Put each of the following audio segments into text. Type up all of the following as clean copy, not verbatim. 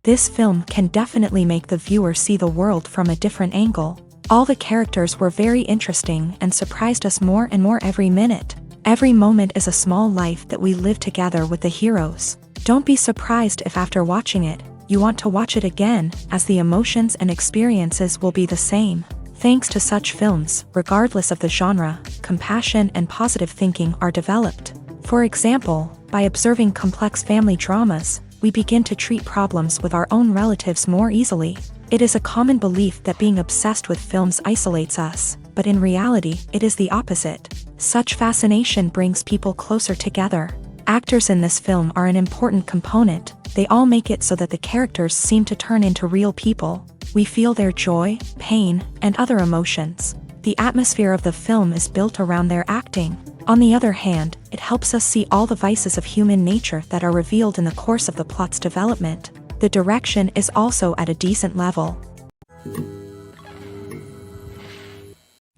This film can definitely make the viewer see the world from a different angle. All the characters were very interesting and surprised us more and more every minute. Every moment is a small life that we live together with the heroes. Don't be surprised if after watching it, you want to watch it again, as the emotions and experiences will be the same. Thanks to such films, regardless of the genre, compassion and positive thinking are developed. For example, by observing complex family dramas, we begin to treat problems with our own relatives more easily. It is a common belief that being obsessed with films isolates us, but in reality, it is the opposite. Such fascination brings people closer together. Actors in this film are an important component. They all make it so that the characters seem to turn into real people. We feel their joy, pain, and other emotions. The atmosphere of the film is built around their acting. On the other hand, it helps us see all the vices of human nature that are revealed in the course of the plot's development. The direction is also at a decent level.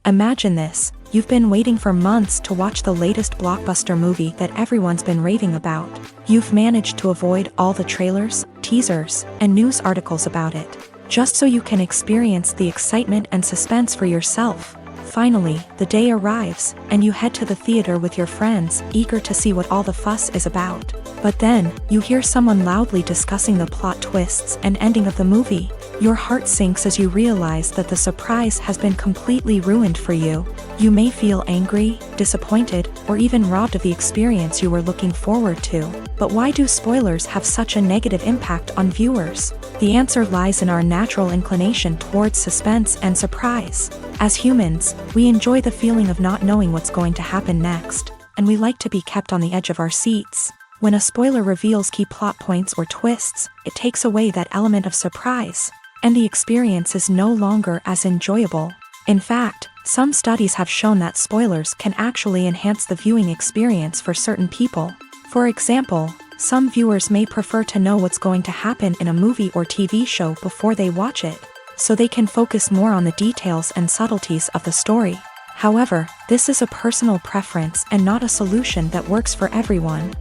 Imagine this, you've been waiting for months to watch the latest blockbuster movie that everyone's been raving about. You've managed to avoid all the trailers, teasers, and news articles about it, just so you can experience the excitement and suspense for yourself. Finally, the day arrives, and you head to the theater with your friends, eager to see what all the fuss is about. But then, you hear someone loudly discussing the plot twists and ending of the movie. Your heart sinks as you realize that the surprise has been completely ruined for you. You may feel angry, disappointed, or even robbed of the experience you were looking forward to. But why do spoilers have such a negative impact on viewers? The answer lies in our natural inclination towards suspense and surprise. As humans, we enjoy the feeling of not knowing what's going to happen next, and we like to be kept on the edge of our seats. When a spoiler reveals key plot points or twists, it takes away that element of surprise, and the experience is no longer as enjoyable. In fact, some studies have shown that spoilers can actually enhance the viewing experience for certain people. For example, some viewers may prefer to know what's going to happen in a movie or TV show before they watch it, so they can focus more on the details and subtleties of the story. However, this is a personal preference and not a solution that works for everyone.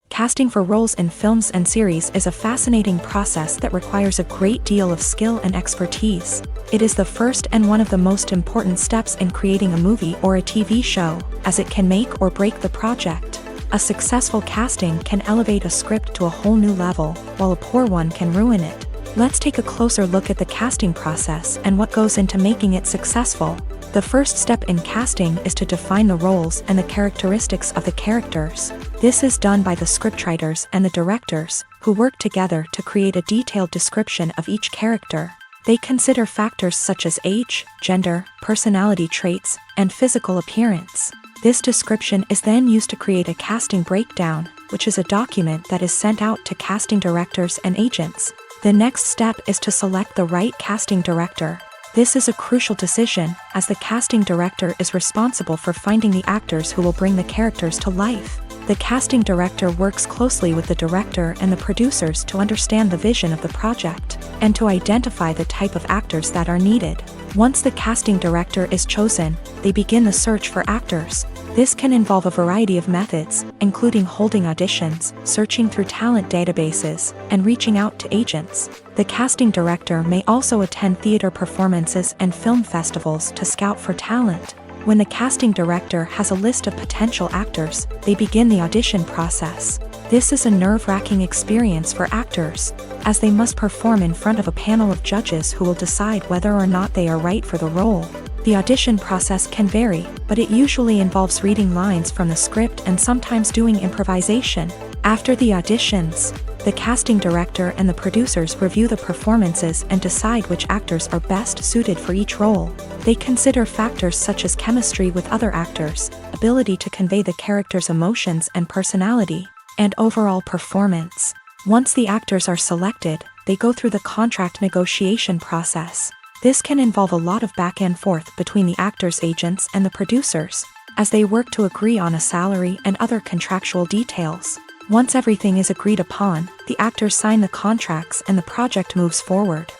Casting for roles in films and series is a fascinating process that requires a great deal of skill and expertise. It is the first and one of the most important steps in creating a movie or a TV show, as it can make or break the project. A successful casting can elevate a script to a whole new level, while a poor one can ruin it. Let's take a closer look at the casting process and what goes into making it successful. The first step in casting is to define the roles and the characteristics of the characters. This is done by the scriptwriters and the directors, who work together to create a detailed description of each character. They consider factors such as age, gender, personality traits, and physical appearance. This description is then used to create a casting breakdown, which is a document that is sent out to casting directors and agents. The next step is to select the right casting director. This is a crucial decision, as the casting director is responsible for finding the actors who will bring the characters to life. The casting director works closely with the director and the producers to understand the vision of the project, and to identify the type of actors that are needed. Once the casting director is chosen, they begin the search for actors. This can involve a variety of methods, including holding auditions, searching through talent databases, and reaching out to agents. The casting director may also attend theater performances and film festivals to scout for talent. When the casting director has a list of potential actors, they begin the audition process. This is a nerve-wracking experience for actors, as they must perform in front of a panel of judges who will decide whether or not they are right for the role. The audition process can vary, but it usually involves reading lines from the script and sometimes doing improvisation. After the auditions, the casting director and the producers review the performances and decide which actors are best suited for each role. They consider factors such as chemistry with other actors, ability to convey the character's emotions and personality, and overall performance. Once the actors are selected, they go through the contract negotiation process. This can involve a lot of back and forth between the actors' agents and the producers, as they work to agree on a salary and other contractual details. Once everything is agreed upon, the actors sign the contracts and the project moves forward.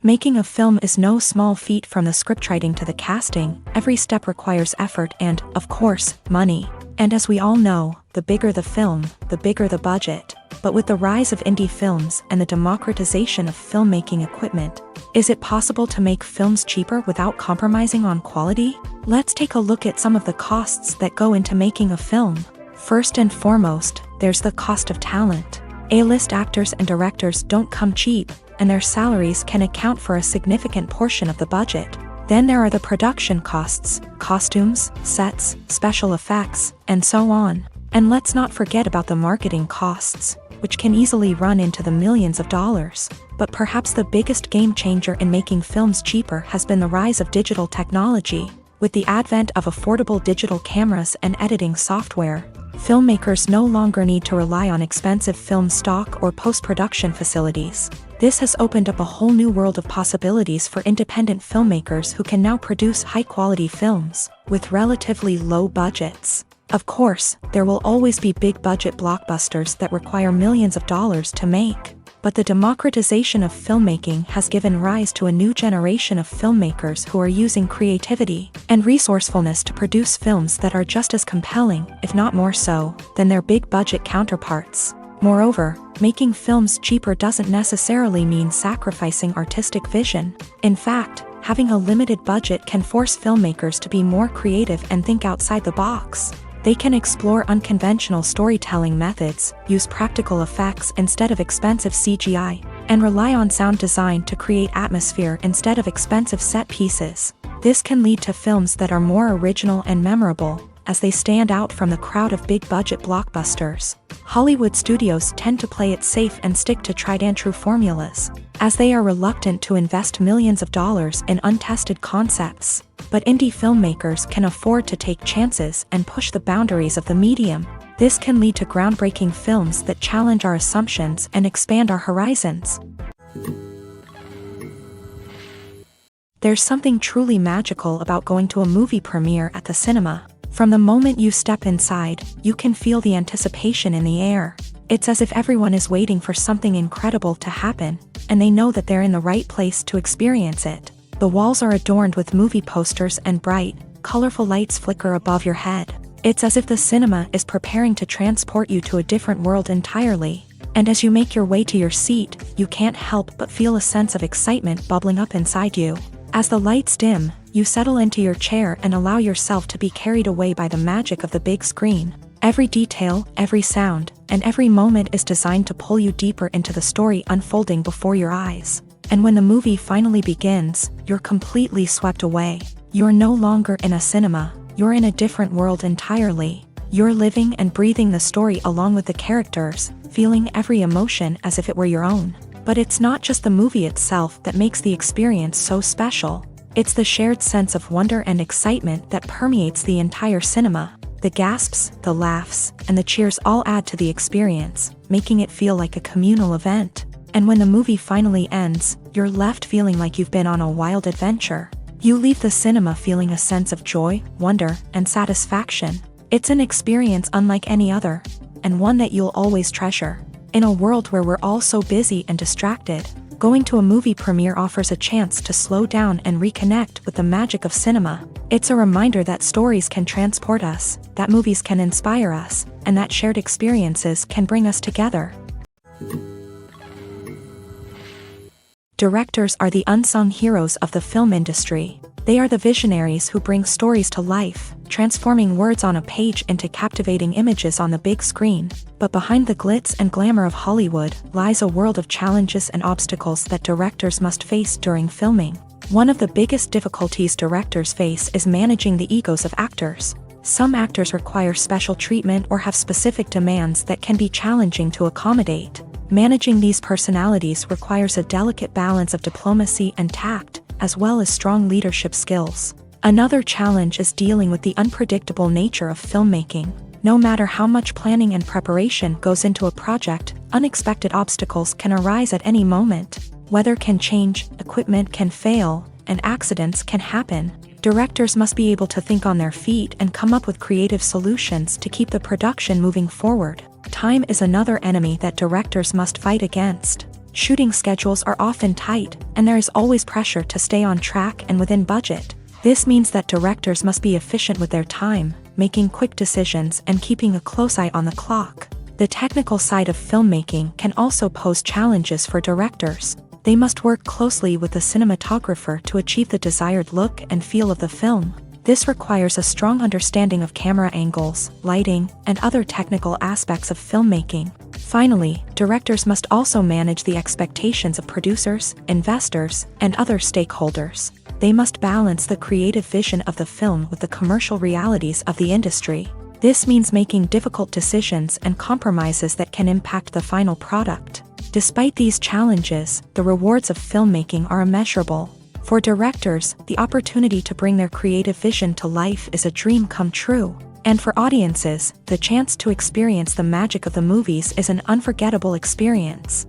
Making a film is no small feat. From the scriptwriting to the casting, every step requires effort and, of course, money. And as we all know, the bigger the film, the bigger the budget. But with the rise of indie films and the democratization of filmmaking equipment, is it possible to make films cheaper without compromising on quality? Let's take a look at some of the costs that go into making a film. First and foremost, there's the cost of talent. A-list actors and directors don't come cheap, and their salaries can account for a significant portion of the budget. Then there are the production costs, costumes, sets, special effects, and so on. And let's not forget about the marketing costs, which can easily run into the millions of dollars. But perhaps the biggest game changer in making films cheaper has been the rise of digital technology. With the advent of affordable digital cameras and editing software, filmmakers no longer need to rely on expensive film stock or post-production facilities. This has opened up a whole new world of possibilities for independent filmmakers who can now produce high-quality films with relatively low budgets. Of course, there will always be big-budget blockbusters that require millions of dollars to make. But the democratization of filmmaking has given rise to a new generation of filmmakers who are using creativity and resourcefulness to produce films that are just as compelling, if not more so, than their big-budget counterparts. Moreover, making films cheaper doesn't necessarily mean sacrificing artistic vision. In fact, having a limited budget can force filmmakers to be more creative and think outside the box. They can explore unconventional storytelling methods, use practical effects instead of expensive CGI, and rely on sound design to create atmosphere instead of expensive set pieces. This can lead to films that are more original and memorable, as they stand out from the crowd of big-budget blockbusters. Hollywood studios tend to play it safe and stick to tried-and-true formulas, as they are reluctant to invest millions of dollars in untested concepts. But indie filmmakers can afford to take chances and push the boundaries of the medium. This can lead to groundbreaking films that challenge our assumptions and expand our horizons. There's something truly magical about going to a movie premiere at the cinema. From the moment you step inside, you can feel the anticipation in the air. It's as if everyone is waiting for something incredible to happen, and they know that they're in the right place to experience it. The walls are adorned with movie posters and bright, colorful lights flicker above your head. It's as if the cinema is preparing to transport you to a different world entirely. And as you make your way to your seat, you can't help but feel a sense of excitement bubbling up inside you. As the lights dim, you settle into your chair and allow yourself to be carried away by the magic of the big screen. Every detail, every sound, and every moment is designed to pull you deeper into the story unfolding before your eyes. And when the movie finally begins, you're completely swept away. You're no longer in a cinema, you're in a different world entirely. You're living and breathing the story along with the characters, feeling every emotion as if it were your own. But it's not just the movie itself that makes the experience so special. It's the shared sense of wonder and excitement that permeates the entire cinema. The gasps, the laughs, and the cheers all add to the experience, making it feel like a communal event. And when the movie finally ends, you're left feeling like you've been on a wild adventure. You leave the cinema feeling a sense of joy, wonder, and satisfaction. It's an experience unlike any other, and one that you'll always treasure. In a world where we're all so busy and distracted, going to a movie premiere offers a chance to slow down and reconnect with the magic of cinema. It's a reminder that stories can transport us, that movies can inspire us, and that shared experiences can bring us together. Directors are the unsung heroes of the film industry. They are the visionaries who bring stories to life, transforming words on a page into captivating images on the big screen. But behind the glitz and glamour of Hollywood lies a world of challenges and obstacles that directors must face during filming. One of the biggest difficulties directors face is managing the egos of actors. Some actors require special treatment or have specific demands that can be challenging to accommodate. Managing these personalities requires a delicate balance of diplomacy and tact, as well as strong leadership skills. Another challenge is dealing with the unpredictable nature of filmmaking. No matter how much planning and preparation goes into a project, unexpected obstacles can arise at any moment. Weather can change, equipment can fail, and accidents can happen. Directors must be able to think on their feet and come up with creative solutions to keep the production moving forward. Time is another enemy that directors must fight against. Shooting schedules are often tight, and there is always pressure to stay on track and within budget. This means that directors must be efficient with their time, making quick decisions and keeping a close eye on the clock. The technical side of filmmaking can also pose challenges for directors. They must work closely with the cinematographer to achieve the desired look and feel of the film. This requires a strong understanding of camera angles, lighting, and other technical aspects of filmmaking. Finally, directors must also manage the expectations of producers, investors, and other stakeholders. They must balance the creative vision of the film with the commercial realities of the industry. This means making difficult decisions and compromises that can impact the final product. Despite these challenges, the rewards of filmmaking are immeasurable. For directors, the opportunity to bring their creative vision to life is a dream come true. And for audiences, the chance to experience the magic of the movies is an unforgettable experience.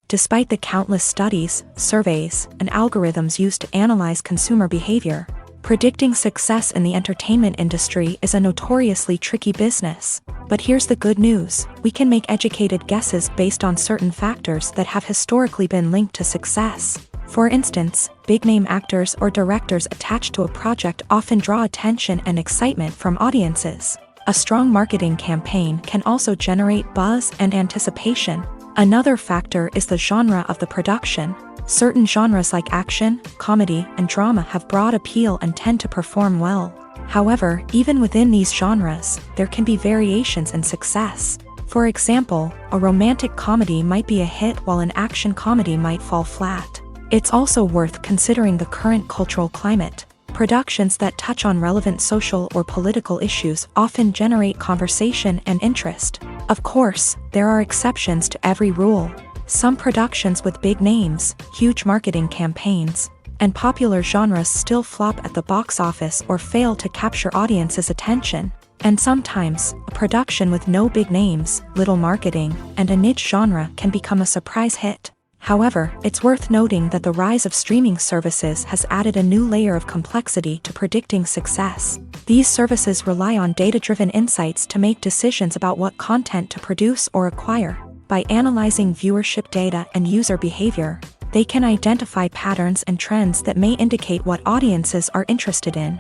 Despite the countless studies, surveys, and algorithms used to analyze consumer behavior, predicting success in the entertainment industry is a notoriously tricky business. But here's the good news: we can make educated guesses based on certain factors that have historically been linked to success. For instance, big-name actors or directors attached to a project often draw attention and excitement from audiences. A strong marketing campaign can also generate buzz and anticipation. Another factor is the genre of the production. Certain genres like action, comedy, and drama have broad appeal and tend to perform well. However, even within these genres, there can be variations in success. For example, a romantic comedy might be a hit while an action comedy might fall flat. It's also worth considering the current cultural climate. Productions that touch on relevant social or political issues often generate conversation and interest. Of course, there are exceptions to every rule. Some productions with big names, huge marketing campaigns, and popular genres still flop at the box office or fail to capture audiences' attention. And sometimes, a production with no big names, little marketing, and a niche genre can become a surprise hit. However, it's worth noting that the rise of streaming services has added a new layer of complexity to predicting success. These services rely on data-driven insights to make decisions about what content to produce or acquire. By analyzing viewership data and user behavior, they can identify patterns and trends that may indicate what audiences are interested in.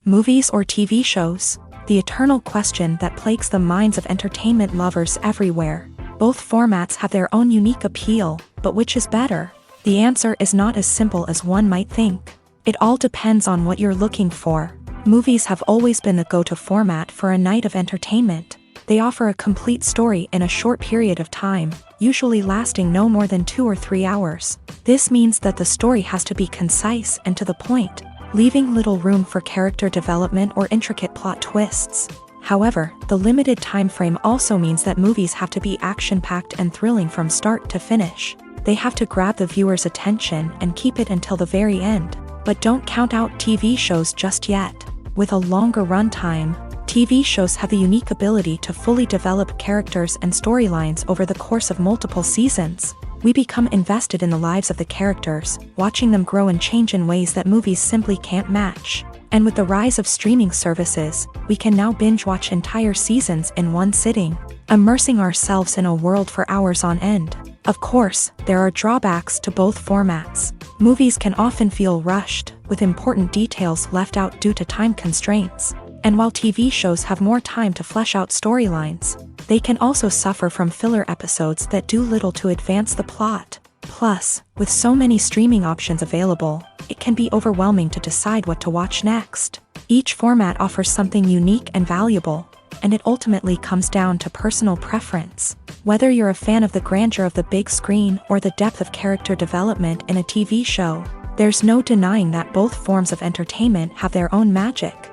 Movies or TV shows? The eternal question that plagues the minds of entertainment lovers everywhere. Both formats have their own unique appeal, but which is better? The answer is not as simple as one might think. It all depends on what you're looking for. Movies have always been the go-to format for a night of entertainment. They offer a complete story in a short period of time, usually lasting no more than 2 or 3 hours. This means that the story has to be concise and to the point, leaving little room for character development or intricate plot twists. However, the limited time frame also means that movies have to be action-packed and thrilling from start to finish. They have to grab the viewer's attention and keep it until the very end. But don't count out TV shows just yet. With a longer runtime, TV shows have the unique ability to fully develop characters and storylines over the course of multiple seasons. We become invested in the lives of the characters, watching them grow and change in ways that movies simply can't match. And with the rise of streaming services, we can now binge-watch entire seasons in one sitting, immersing ourselves in a world for hours on end. Of course, there are drawbacks to both formats. Movies can often feel rushed, with important details left out due to time constraints. And while TV shows have more time to flesh out storylines, they can also suffer from filler episodes that do little to advance the plot. Plus, with so many streaming options available, it can be overwhelming to decide what to watch next. Each format offers something unique and valuable, and it ultimately comes down to personal preference. Whether you're a fan of the grandeur of the big screen or the depth of character development in a TV show, there's no denying that both forms of entertainment have their own magic.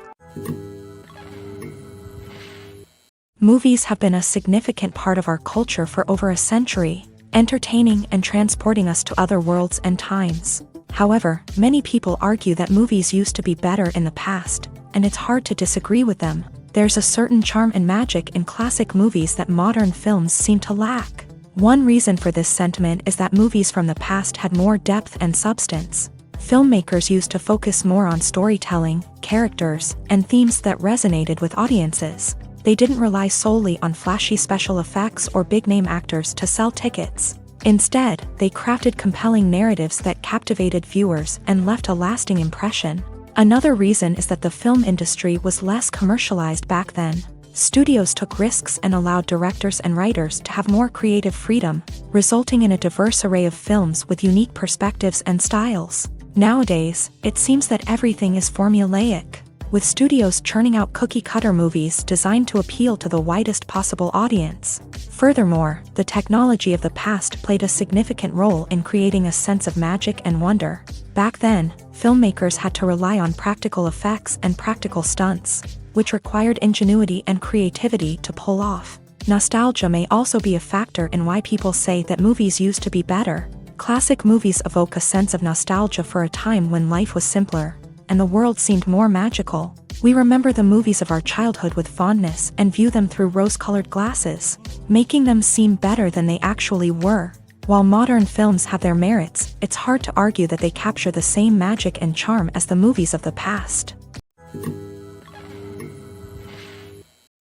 Movies have been a significant part of our culture for over a century, entertaining and transporting us to other worlds and times. However, many people argue that movies used to be better in the past, and it's hard to disagree with them. There's a certain charm and magic in classic movies that modern films seem to lack. One reason for this sentiment is that movies from the past had more depth and substance. Filmmakers used to focus more on storytelling, characters, and themes that resonated with audiences. They didn't rely solely on flashy special effects or big-name actors to sell tickets. Instead, they crafted compelling narratives that captivated viewers and left a lasting impression. Another reason is that the film industry was less commercialized back then. Studios took risks and allowed directors and writers to have more creative freedom, resulting in a diverse array of films with unique perspectives and styles. Nowadays, it seems that everything is formulaic, with studios churning out cookie-cutter movies designed to appeal to the widest possible audience. Furthermore, the technology of the past played a significant role in creating a sense of magic and wonder. Back then, filmmakers had to rely on practical effects and practical stunts, which required ingenuity and creativity to pull off. Nostalgia may also be a factor in why people say that movies used to be better. Classic movies evoke a sense of nostalgia for a time when life was simpler, and the world seemed more magical. We remember the movies of our childhood with fondness and view them through rose-colored glasses, making them seem better than they actually were. While modern films have their merits, it's hard to argue that they capture the same magic and charm as the movies of the past.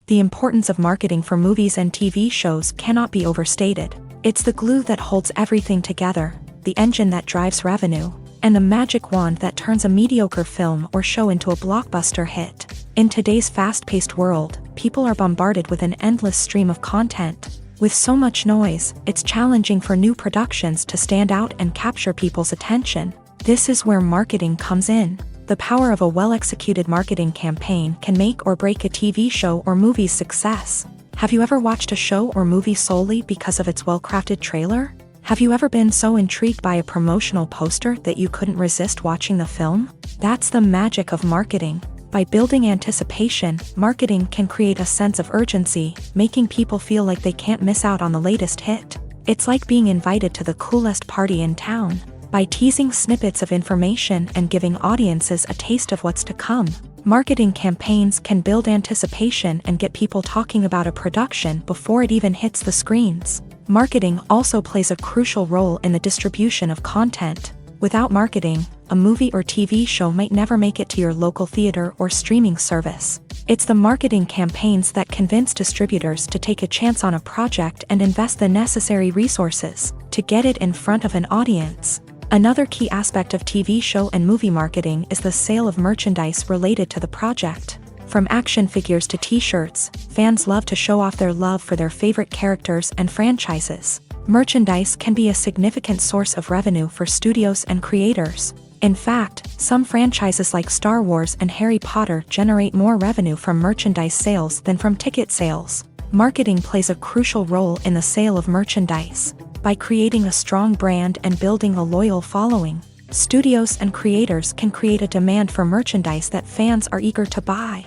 The importance of marketing for movies and TV shows cannot be overstated. It's the glue that holds everything together, the engine that drives revenue, and the magic wand that turns a mediocre film or show into a blockbuster hit. In today's fast-paced world, people are bombarded with an endless stream of content. With so much noise, it's challenging for new productions to stand out and capture people's attention. This is where marketing comes in. The power of a well-executed marketing campaign can make or break a TV show or movie's success. Have you ever watched a show or movie solely because of its well-crafted trailer? Have you ever been so intrigued by a promotional poster that you couldn't resist watching the film? That's the magic of marketing. By building anticipation, marketing can create a sense of urgency, making people feel like they can't miss out on the latest hit. It's like being invited to the coolest party in town. By teasing snippets of information and giving audiences a taste of what's to come, marketing campaigns can build anticipation and get people talking about a production before it even hits the screens. Marketing also plays a crucial role in the distribution of content. Without marketing, a movie or TV show might never make it to your local theater or streaming service. It's the marketing campaigns that convince distributors to take a chance on a project and invest the necessary resources to get it in front of an audience. Another key aspect of TV show and movie marketing is the sale of merchandise related to the project. From action figures to t-shirts, fans love to show off their love for their favorite characters and franchises. Merchandise can be a significant source of revenue for studios and creators. In fact, some franchises like Star Wars and Harry Potter generate more revenue from merchandise sales than from ticket sales. Marketing plays a crucial role in the sale of merchandise. By creating a strong brand and building a loyal following, studios and creators can create a demand for merchandise that fans are eager to buy.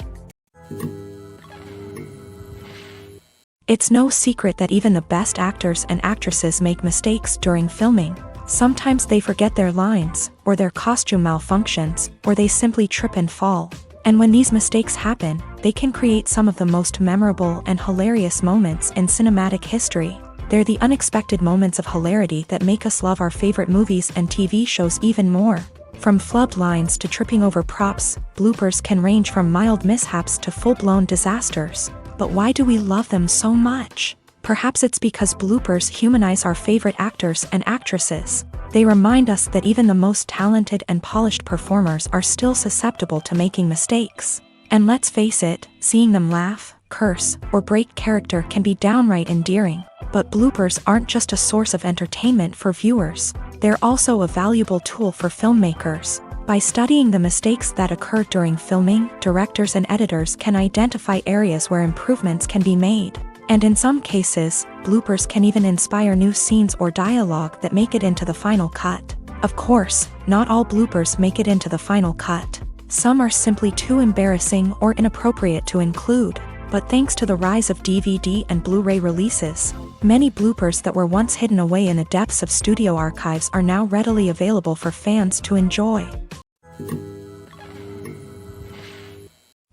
It's no secret that even the best actors and actresses make mistakes during filming. Sometimes they forget their lines, or their costume malfunctions, or they simply trip and fall. And when these mistakes happen, they can create some of the most memorable and hilarious moments in cinematic history. They're the unexpected moments of hilarity that make us love our favorite movies and TV shows even more. From flubbed lines to tripping over props, bloopers can range from mild mishaps to full-blown disasters. But why do we love them so much? Perhaps it's because bloopers humanize our favorite actors and actresses. They remind us that even the most talented and polished performers are still susceptible to making mistakes. And let's face it, seeing them laugh, curse, or break character can be downright endearing. But bloopers aren't just a source of entertainment for viewers. They're also a valuable tool for filmmakers. By studying the mistakes that occur during filming, directors and editors can identify areas where improvements can be made. And in some cases, bloopers can even inspire new scenes or dialogue that make it into the final cut. Of course, not all bloopers make it into the final cut. Some are simply too embarrassing or inappropriate to include. But thanks to the rise of DVD and Blu-ray releases, many bloopers that were once hidden away in the depths of studio archives are now readily available for fans to enjoy.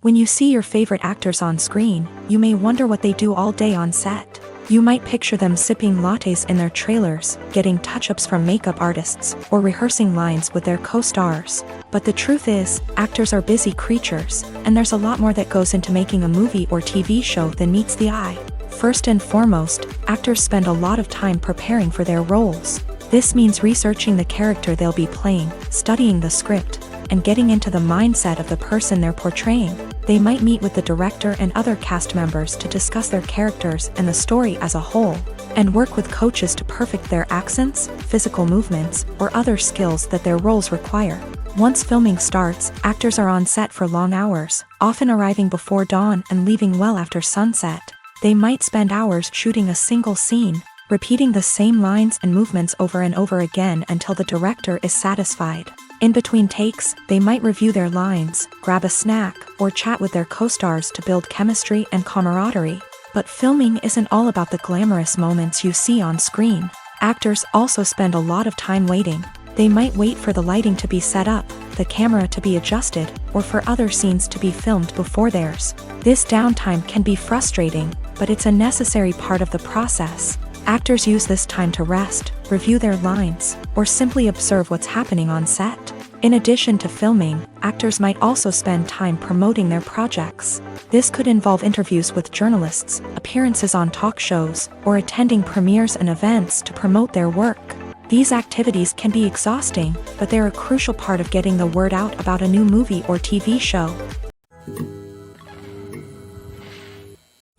When you see your favorite actors on screen, you may wonder what they do all day on set. You might picture them sipping lattes in their trailers, getting touch-ups from makeup artists, or rehearsing lines with their co-stars. But the truth is, actors are busy creatures, and there's a lot more that goes into making a movie or TV show than meets the eye. First and foremost, actors spend a lot of time preparing for their roles. This means researching the character they'll be playing, studying the script, and getting into the mindset of the person they're portraying. They might meet with the director and other cast members to discuss their characters and the story as a whole, and work with coaches to perfect their accents, physical movements, or other skills that their roles require. Once filming starts, actors are on set for long hours, often arriving before dawn and leaving well after sunset. They might spend hours shooting a single scene, repeating the same lines and movements over and over again until the director is satisfied. In between takes, they might review their lines, grab a snack, or chat with their co-stars to build chemistry and camaraderie. But filming isn't all about the glamorous moments you see on screen. Actors also spend a lot of time waiting. They might wait for the lighting to be set up, the camera to be adjusted, or for other scenes to be filmed before theirs. This downtime can be frustrating, but it's a necessary part of the process. Actors use this time to rest, review their lines, or simply observe what's happening on set. In addition to filming, actors might also spend time promoting their projects. This could involve interviews with journalists, appearances on talk shows, or attending premieres and events to promote their work. These activities can be exhausting, but they're a crucial part of getting the word out about a new movie or TV show.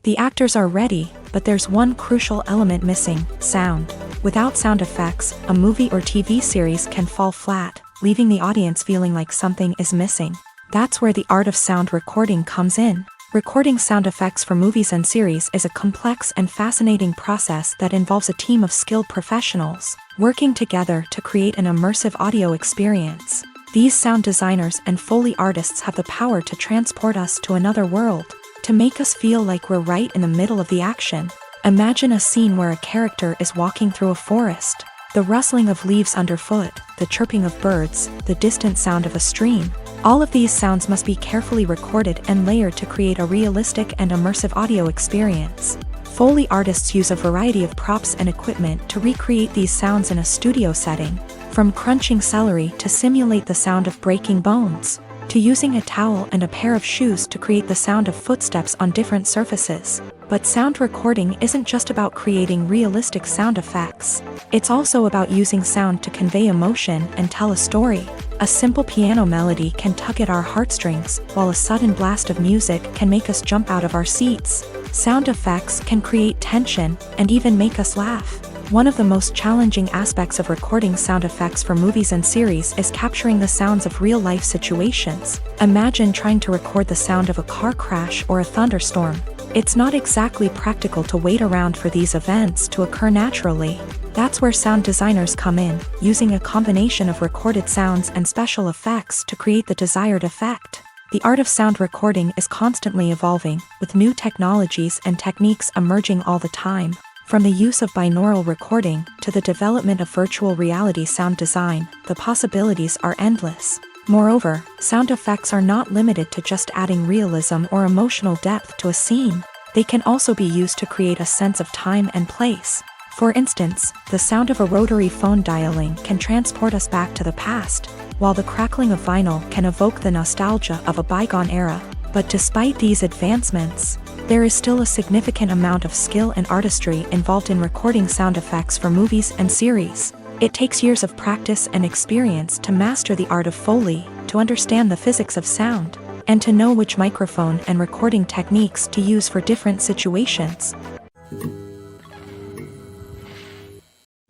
The actors are ready, but there's one crucial element missing: sound. Without sound effects, a movie or TV series can fall flat, leaving the audience feeling like something is missing. That's where the art of sound recording comes in. Recording sound effects for movies and series is a complex and fascinating process that involves a team of skilled professionals working together to create an immersive audio experience. These sound designers and Foley artists have the power to transport us to another world, to make us feel like we're right in the middle of the action. Imagine a scene where a character is walking through a forest. The rustling of leaves underfoot, the chirping of birds, the distant sound of a stream. All of these sounds must be carefully recorded and layered to create a realistic and immersive audio experience. Foley artists use a variety of props and equipment to recreate these sounds in a studio setting, from crunching celery to simulate the sound of breaking bones, to using a towel and a pair of shoes to create the sound of footsteps on different surfaces. But sound recording isn't just about creating realistic sound effects. It's also about using sound to convey emotion and tell a story. A simple piano melody can tug at our heartstrings, while a sudden blast of music can make us jump out of our seats. Sound effects can create tension and even make us laugh. One of the most challenging aspects of recording sound effects for movies and series is capturing the sounds of real-life situations. Imagine trying to record the sound of a car crash or a thunderstorm. It's not exactly practical to wait around for these events to occur naturally. That's where sound designers come in, using a combination of recorded sounds and special effects to create the desired effect. The art of sound recording is constantly evolving, with new technologies and techniques emerging all the time. From the use of binaural recording to the development of virtual reality sound design, the possibilities are endless. Moreover, sound effects are not limited to just adding realism or emotional depth to a scene. They can also be used to create a sense of time and place. For instance, the sound of a rotary phone dialing can transport us back to the past, while the crackling of vinyl can evoke the nostalgia of a bygone era. But despite these advancements, there is still a significant amount of skill and artistry involved in recording sound effects for movies and series. It takes years of practice and experience to master the art of Foley, to understand the physics of sound, and to know which microphone and recording techniques to use for different situations.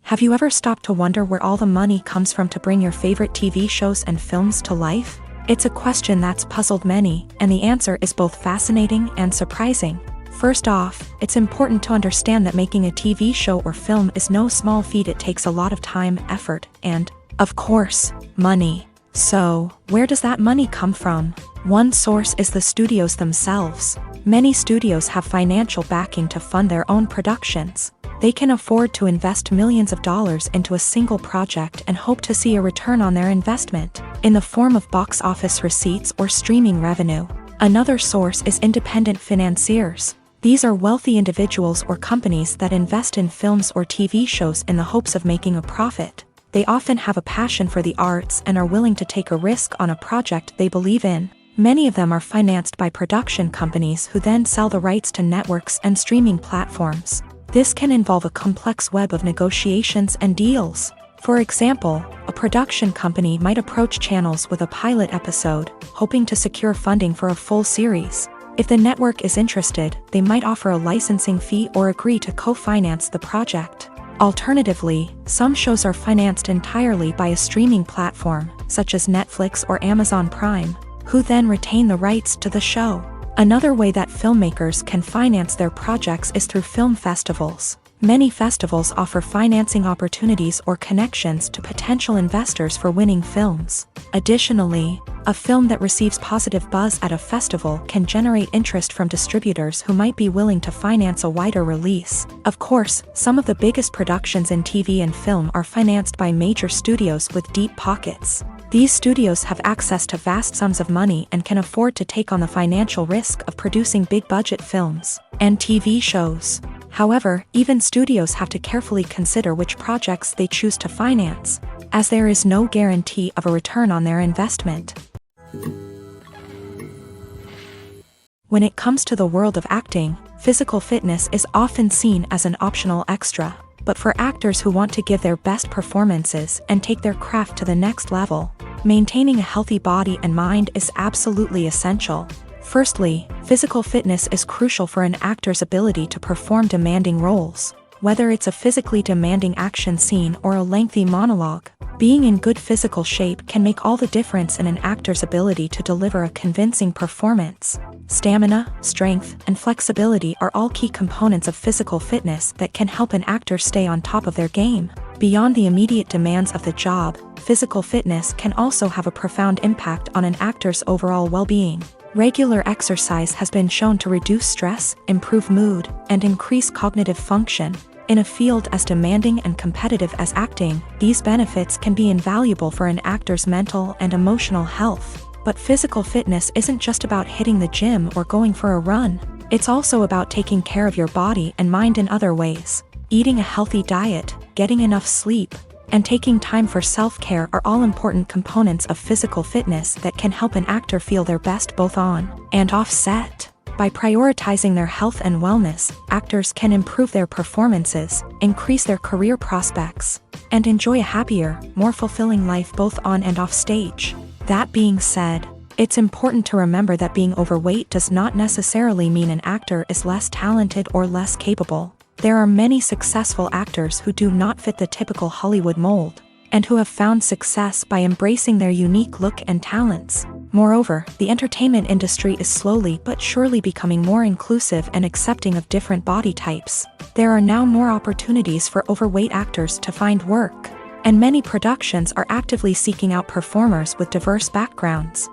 Have you ever stopped to wonder where all the money comes from to bring your favorite TV shows and films to life? It's a question that's puzzled many, and the answer is both fascinating and surprising. First off, it's important to understand that making a TV show or film is no small feat. It takes a lot of time, effort, and, of course, money. So, where does that money come from? One source is the studios themselves. Many studios have financial backing to fund their own productions. They can afford to invest millions of dollars into a single project and hope to see a return on their investment, in the form of box office receipts or streaming revenue. Another source is independent financiers. These are wealthy individuals or companies that invest in films or TV shows in the hopes of making a profit. They often have a passion for the arts and are willing to take a risk on a project they believe in. Many of them are financed by production companies who then sell the rights to networks and streaming platforms. This can involve a complex web of negotiations and deals. For example, a production company might approach channels with a pilot episode, hoping to secure funding for a full series. If the network is interested, they might offer a licensing fee or agree to co-finance the project. Alternatively, some shows are financed entirely by a streaming platform, such as Netflix or Amazon Prime, who then retain the rights to the show. Another way that filmmakers can finance their projects is through film festivals. Many festivals offer financing opportunities or connections to potential investors for winning films. Additionally, a film that receives positive buzz at a festival can generate interest from distributors who might be willing to finance a wider release. Of course, some of the biggest productions in TV and film are financed by major studios with deep pockets. These studios have access to vast sums of money and can afford to take on the financial risk of producing big-budget films and TV shows. However, even studios have to carefully consider which projects they choose to finance, as there is no guarantee of a return on their investment. When it comes to the world of acting, physical fitness is often seen as an optional extra. But for actors who want to give their best performances and take their craft to the next level, maintaining a healthy body and mind is absolutely essential. Firstly, physical fitness is crucial for an actor's ability to perform demanding roles. Whether it's a physically demanding action scene or a lengthy monologue, being in good physical shape can make all the difference in an actor's ability to deliver a convincing performance. Stamina, strength, and flexibility are all key components of physical fitness that can help an actor stay on top of their game. Beyond the immediate demands of the job, physical fitness can also have a profound impact on an actor's overall well-being. Regular exercise has been shown to reduce stress, improve mood, and increase cognitive function. In a field as demanding and competitive as acting, these benefits can be invaluable for an actor's mental and emotional health. But physical fitness isn't just about hitting the gym or going for a run. It's also about taking care of your body and mind in other ways. Eating a healthy diet, getting enough sleep, and taking time for self-care are all important components of physical fitness that can help an actor feel their best both on and off set. By prioritizing their health and wellness, actors can improve their performances, increase their career prospects, and enjoy a happier, more fulfilling life both on and off stage. That being said, it's important to remember that being overweight does not necessarily mean an actor is less talented or less capable. There are many successful actors who do not fit the typical Hollywood mold, and who have found success by embracing their unique look and talents. Moreover, the entertainment industry is slowly but surely becoming more inclusive and accepting of different body types. There are now more opportunities for overweight actors to find work, and many productions are actively seeking out performers with diverse backgrounds.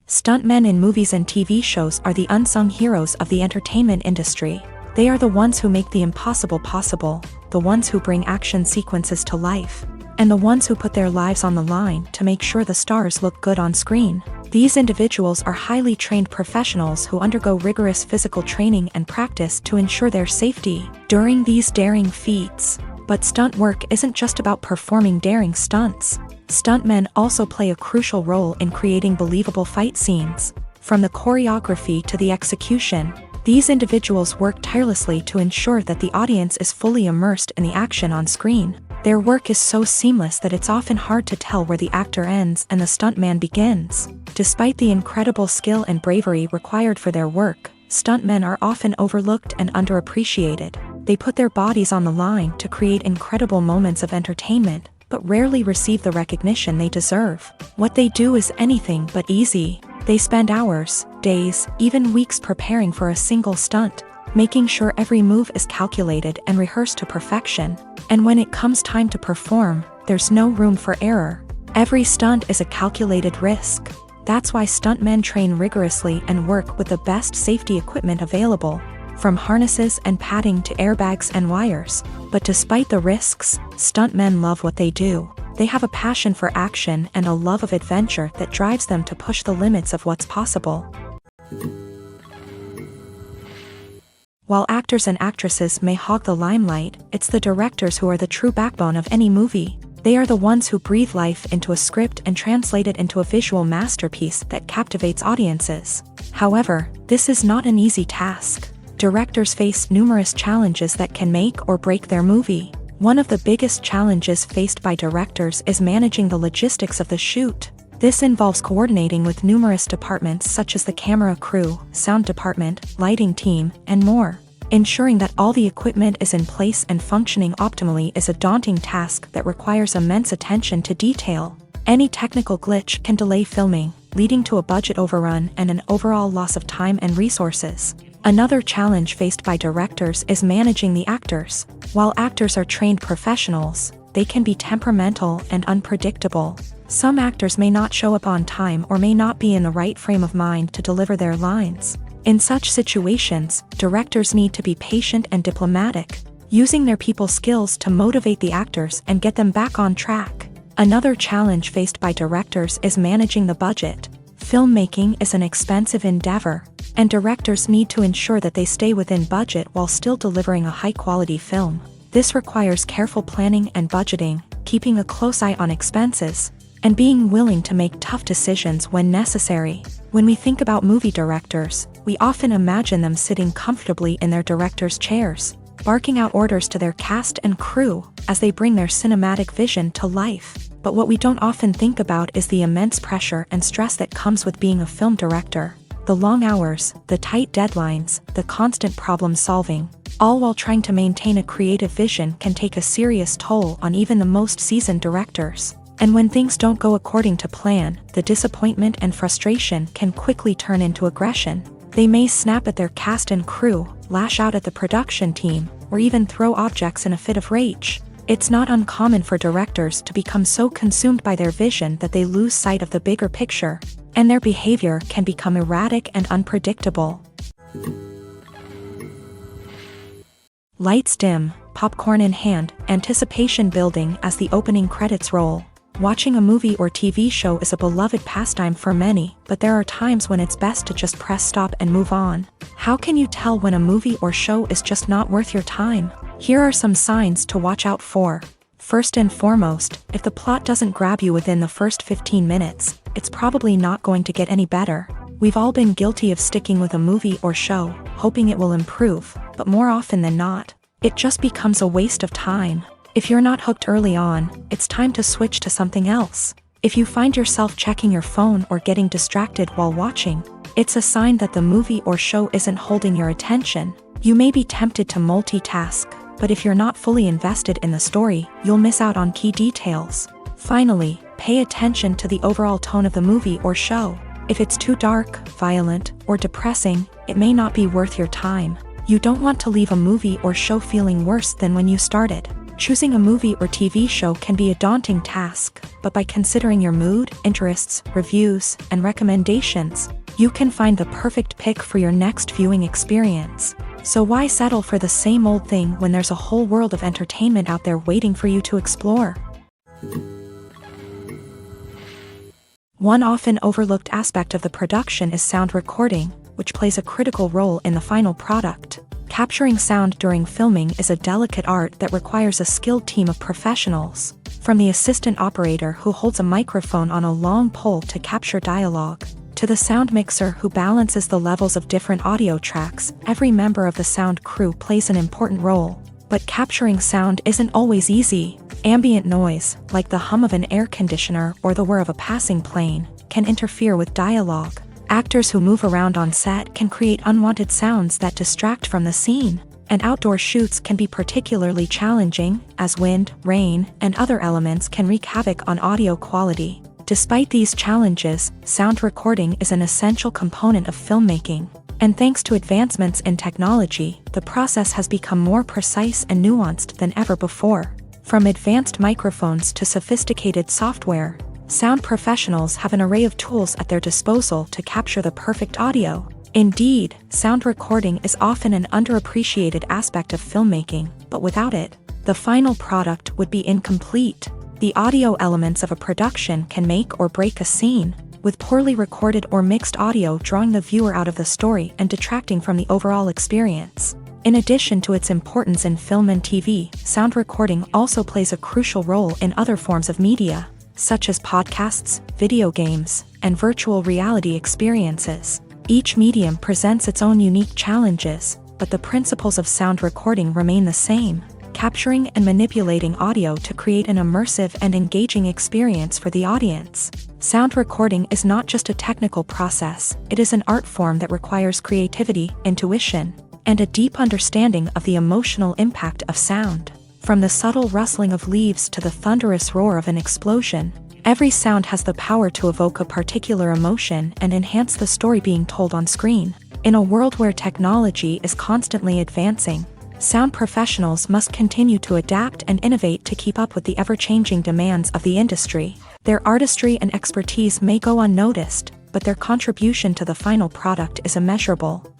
Stuntmen in movies and TV shows are the unsung heroes of the entertainment industry. They are the ones who make the impossible possible, the ones who bring action sequences to life, and the ones who put their lives on the line to make sure the stars look good on screen. These individuals are highly trained professionals who undergo rigorous physical training and practice to ensure their safety during these daring feats. But stunt work isn't just about performing daring stunts. Stuntmen also play a crucial role in creating believable fight scenes. From the choreography to the execution, these individuals work tirelessly to ensure that the audience is fully immersed in the action on screen. Their work is so seamless that it's often hard to tell where the actor ends and the stuntman begins. Despite the incredible skill and bravery required for their work, stuntmen are often overlooked and underappreciated. They put their bodies on the line to create incredible moments of entertainment, but rarely receive the recognition they deserve. What they do is anything but easy. They spend hours, days, even weeks preparing for a single stunt, making sure every move is calculated and rehearsed to perfection. And when it comes time to perform, there's no room for error. Every stunt is a calculated risk. That's why stuntmen train rigorously and work with the best safety equipment available, from harnesses and padding to airbags and wires. But despite the risks, stuntmen love what they do. They have a passion for action and a love of adventure that drives them to push the limits of what's possible. While actors and actresses may hog the limelight, it's the directors who are the true backbone of any movie. They are the ones who breathe life into a script and translate it into a visual masterpiece that captivates audiences. However, this is not an easy task. Directors face numerous challenges that can make or break their movie. One of the biggest challenges faced by directors is managing the logistics of the shoot. This involves coordinating with numerous departments such as the camera crew, sound department, lighting team, and more. Ensuring that all the equipment is in place and functioning optimally is a daunting task that requires immense attention to detail. Any technical glitch can delay filming, leading to a budget overrun and an overall loss of time and resources. Another challenge faced by directors is managing the actors. While actors are trained professionals, they can be temperamental and unpredictable. Some actors may not show up on time or may not be in the right frame of mind to deliver their lines. In such situations, directors need to be patient and diplomatic, using their people skills to motivate the actors and get them back on track. Another challenge faced by directors is managing the budget. Filmmaking is an expensive endeavor, and directors need to ensure that they stay within budget while still delivering a high-quality film. This requires careful planning and budgeting, keeping a close eye on expenses, and being willing to make tough decisions when necessary. When we think about movie directors, we often imagine them sitting comfortably in their director's chairs, barking out orders to their cast and crew as they bring their cinematic vision to life. But what we don't often think about is the immense pressure and stress that comes with being a film director. The long hours, the tight deadlines, the constant problem solving, all while trying to maintain a creative vision can take a serious toll on even the most seasoned directors. And when things don't go according to plan, the disappointment and frustration can quickly turn into aggression. They may snap at their cast and crew, lash out at the production team, or even throw objects in a fit of rage. It's not uncommon for directors to become so consumed by their vision that they lose sight of the bigger picture, and their behavior can become erratic and unpredictable. Lights dim, popcorn in hand, anticipation building as the opening credits roll. Watching a movie or TV show is a beloved pastime for many, but there are times when it's best to just press stop and move on. How can you tell when a movie or show is just not worth your time? Here are some signs to watch out for. First and foremost, if the plot doesn't grab you within the first 15 minutes, it's probably not going to get any better. We've all been guilty of sticking with a movie or show, hoping it will improve, but more often than not, it just becomes a waste of time. If you're not hooked early on, it's time to switch to something else. If you find yourself checking your phone or getting distracted while watching, it's a sign that the movie or show isn't holding your attention. You may be tempted to multitask, but if you're not fully invested in the story, you'll miss out on key details. Finally, pay attention to the overall tone of the movie or show. If it's too dark, violent, or depressing, it may not be worth your time. You don't want to leave a movie or show feeling worse than when you started. Choosing a movie or TV show can be a daunting task, but by considering your mood, interests, reviews, and recommendations, you can find the perfect pick for your next viewing experience. So why settle for the same old thing when there's a whole world of entertainment out there waiting for you to explore? One often overlooked aspect of the production is sound recording, which plays a critical role in the final product. Capturing sound during filming is a delicate art that requires a skilled team of professionals. From the assistant operator who holds a microphone on a long pole to capture dialogue, to the sound mixer who balances the levels of different audio tracks, every member of the sound crew plays an important role. But capturing sound isn't always easy. Ambient noise, like the hum of an air conditioner or the whir of a passing plane, can interfere with dialogue. Actors who move around on set can create unwanted sounds that distract from the scene, and outdoor shoots can be particularly challenging, as wind, rain, and other elements can wreak havoc on audio quality. Despite these challenges, sound recording is an essential component of filmmaking, and thanks to advancements in technology, the process has become more precise and nuanced than ever before. From advanced microphones to sophisticated software, sound professionals have an array of tools at their disposal to capture the perfect audio. Indeed, sound recording is often an underappreciated aspect of filmmaking, but without it, the final product would be incomplete. The audio elements of a production can make or break a scene, with poorly recorded or mixed audio drawing the viewer out of the story and detracting from the overall experience. In addition to its importance in film and TV, sound recording also plays a crucial role in other forms of media, such as podcasts, video games, and virtual reality experiences. Each medium presents its own unique challenges, but the principles of sound recording remain the same: capturing and manipulating audio to create an immersive and engaging experience for the audience. Sound recording is not just a technical process, it is an art form that requires creativity, intuition, and a deep understanding of the emotional impact of sound. From the subtle rustling of leaves to the thunderous roar of an explosion, every sound has the power to evoke a particular emotion and enhance the story being told on screen. In a world where technology is constantly advancing, sound professionals must continue to adapt and innovate to keep up with the ever-changing demands of the industry. Their artistry and expertise may go unnoticed, but their contribution to the final product is immeasurable.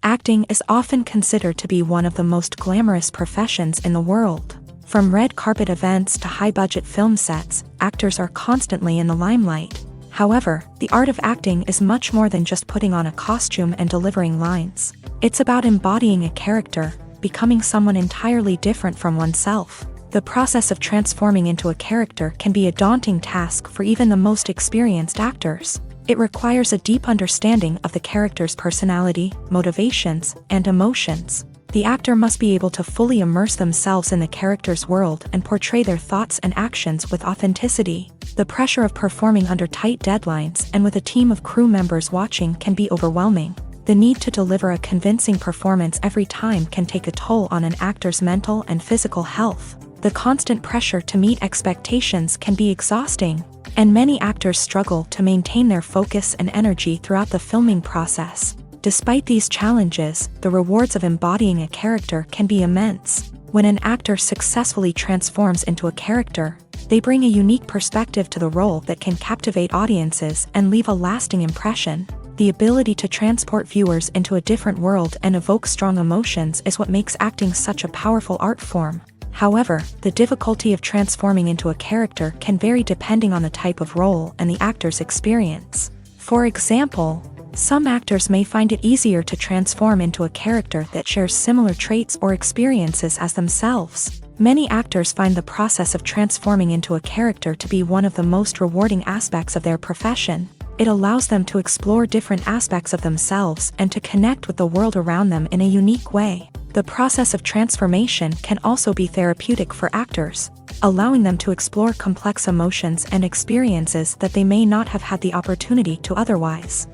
Acting is often considered to be one of the most glamorous professions in the world. From red carpet events to high-budget film sets, actors are constantly in the limelight. However, the art of acting is much more than just putting on a costume and delivering lines. It's about embodying a character, becoming someone entirely different from oneself. The process of transforming into a character can be a daunting task for even the most experienced actors. It requires a deep understanding of the character's personality, motivations, and emotions. The actor must be able to fully immerse themselves in the character's world and portray their thoughts and actions with authenticity. The pressure of performing under tight deadlines and with a team of crew members watching can be overwhelming. The need to deliver a convincing performance every time can take a toll on an actor's mental and physical health. The constant pressure to meet expectations can be exhausting, and many actors struggle to maintain their focus and energy throughout the filming process. Despite these challenges, the rewards of embodying a character can be immense. When an actor successfully transforms into a character, they bring a unique perspective to the role that can captivate audiences and leave a lasting impression. The ability to transport viewers into a different world and evoke strong emotions is what makes acting such a powerful art form. However, the difficulty of transforming into a character can vary depending on the type of role and the actor's experience. For example, some actors may find it easier to transform into a character that shares similar traits or experiences as themselves. Many actors find the process of transforming into a character to be one of the most rewarding aspects of their profession. It allows them to explore different aspects of themselves and to connect with the world around them in a unique way. The process of transformation can also be therapeutic for actors, allowing them to explore complex emotions and experiences that they may not have had the opportunity to otherwise.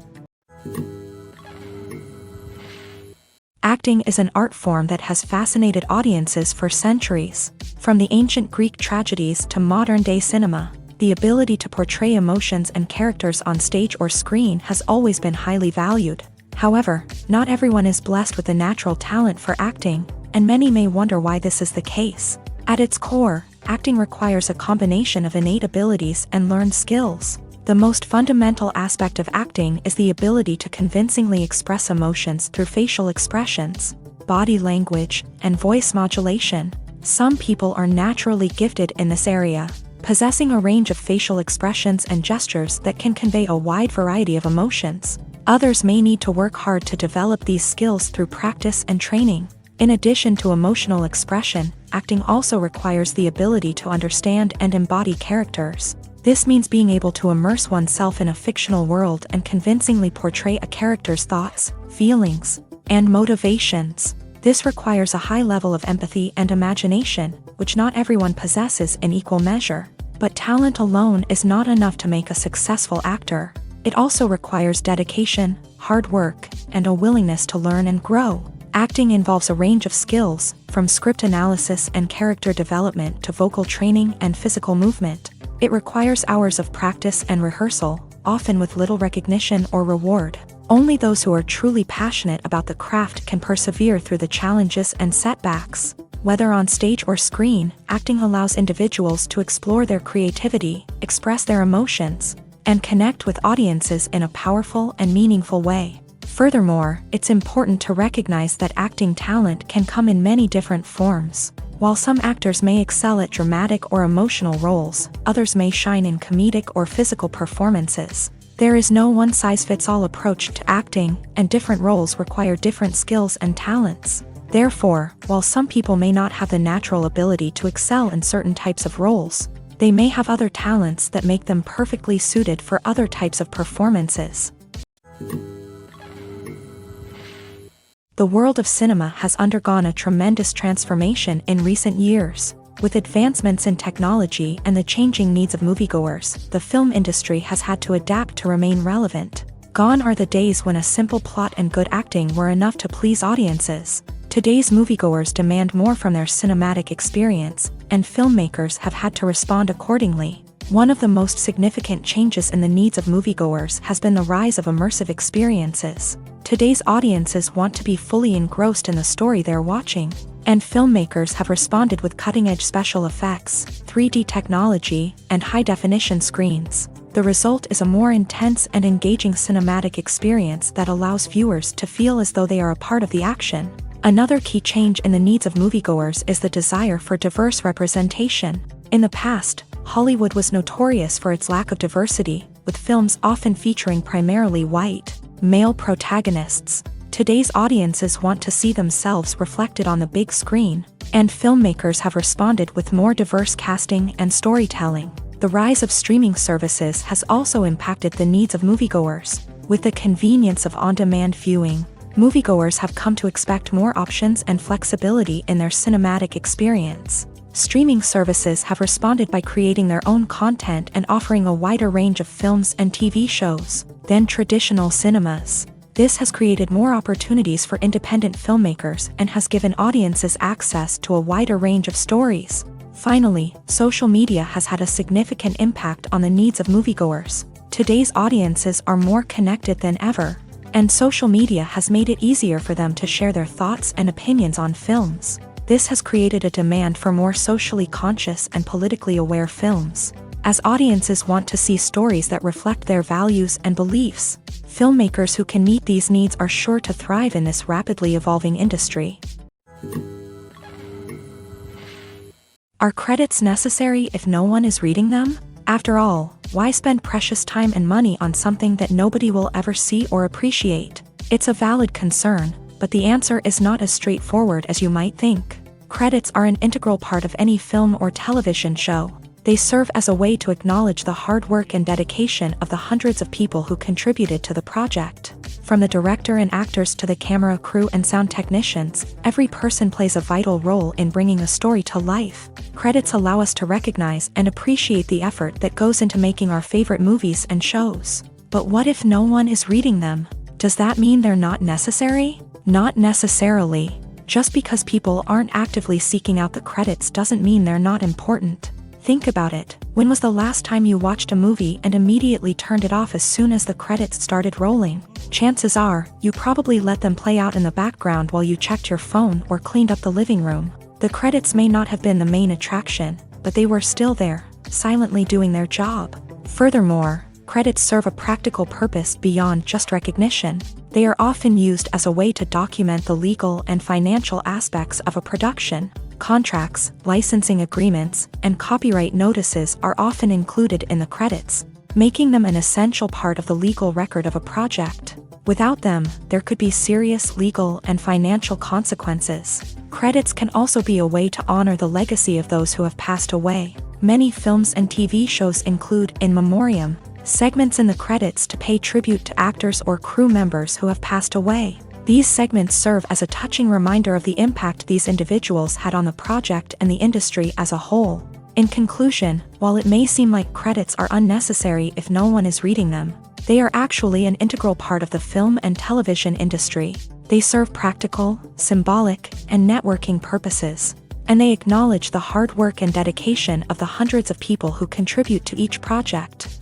Acting is an art form that has fascinated audiences for centuries. From the ancient Greek tragedies to modern-day cinema, the ability to portray emotions and characters on stage or screen has always been highly valued. However, not everyone is blessed with a natural talent for acting, and many may wonder why this is the case. At its core, acting requires a combination of innate abilities and learned skills. The most fundamental aspect of acting is the ability to convincingly express emotions through facial expressions, body language, and voice modulation. Some people are naturally gifted in this area, possessing a range of facial expressions and gestures that can convey a wide variety of emotions. Others may need to work hard to develop these skills through practice and training. In addition to emotional expression, acting also requires the ability to understand and embody characters. This means being able to immerse oneself in a fictional world and convincingly portray a character's thoughts, feelings, and motivations. This requires a high level of empathy and imagination, which not everyone possesses in equal measure. But talent alone is not enough to make a successful actor. It also requires dedication, hard work, and a willingness to learn and grow. Acting involves a range of skills, from script analysis and character development to vocal training and physical movement. It requires hours of practice and rehearsal, often with little recognition or reward. Only those who are truly passionate about the craft can persevere through the challenges and setbacks. Whether on stage or screen, acting allows individuals to explore their creativity, express their emotions, and connect with audiences in a powerful and meaningful way. Furthermore, it's important to recognize that acting talent can come in many different forms. While some actors may excel at dramatic or emotional roles, others may shine in comedic or physical performances. There is no one-size-fits-all approach to acting, and different roles require different skills and talents. Therefore, while some people may not have the natural ability to excel in certain types of roles, they may have other talents that make them perfectly suited for other types of performances. The world of cinema has undergone a tremendous transformation in recent years. With advancements in technology and the changing needs of moviegoers, the film industry has had to adapt to remain relevant. Gone are the days when a simple plot and good acting were enough to please audiences. Today's moviegoers demand more from their cinematic experience, and filmmakers have had to respond accordingly. One of the most significant changes in the needs of moviegoers has been the rise of immersive experiences. Today's audiences want to be fully engrossed in the story they're watching, and filmmakers have responded with cutting-edge special effects, 3D technology, and high-definition screens. The result is a more intense and engaging cinematic experience that allows viewers to feel as though they are a part of the action. Another key change in the needs of moviegoers is the desire for diverse representation. In the past, Hollywood was notorious for its lack of diversity, with films often featuring primarily white, male protagonists. Today's audiences want to see themselves reflected on the big screen, and filmmakers have responded with more diverse casting and storytelling. The rise of streaming services has also impacted the needs of moviegoers. With the convenience of on-demand viewing, moviegoers have come to expect more options and flexibility in their cinematic experience. Streaming services have responded by creating their own content and offering a wider range of films and TV shows than traditional cinemas. This has created more opportunities for independent filmmakers and has given audiences access to a wider range of stories. Finally, social media has had a significant impact on the needs of moviegoers. Today's audiences are more connected than ever, and social media has made it easier for them to share their thoughts and opinions on films. This has created a demand for more socially conscious and politically aware films. As audiences want to see stories that reflect their values and beliefs, filmmakers who can meet these needs are sure to thrive in this rapidly evolving industry. Are credits necessary if no one is reading them? After all, why spend precious time and money on something that nobody will ever see or appreciate? It's a valid concern, but the answer is not as straightforward as you might think. Credits are an integral part of any film or television show. They serve as a way to acknowledge the hard work and dedication of the hundreds of people who contributed to the project. From the director and actors to the camera crew and sound technicians, every person plays a vital role in bringing a story to life. Credits allow us to recognize and appreciate the effort that goes into making our favorite movies and shows. But what if no one is reading them? Does that mean they're not necessary? Not necessarily. Just because people aren't actively seeking out the credits doesn't mean they're not important. Think about it. When was the last time you watched a movie and immediately turned it off as soon as the credits started rolling? Chances are, you probably let them play out in the background while you checked your phone or cleaned up the living room. The credits may not have been the main attraction, but they were still there, silently doing their job. Furthermore, credits serve a practical purpose beyond just recognition. They are often used as a way to document the legal and financial aspects of a production. Contracts, licensing agreements, and copyright notices are often included in the credits, making them an essential part of the legal record of a project. Without them, there could be serious legal and financial consequences. Credits can also be a way to honor the legacy of those who have passed away. Many films and TV shows include in memoriam segments in the credits to pay tribute to actors or crew members who have passed away. These segments serve as a touching reminder of the impact these individuals had on the project and the industry as a whole. In conclusion, while it may seem like credits are unnecessary if no one is reading them, they are actually an integral part of the film and television industry. They serve practical, symbolic, and networking purposes, and they acknowledge the hard work and dedication of the hundreds of people who contribute to each project.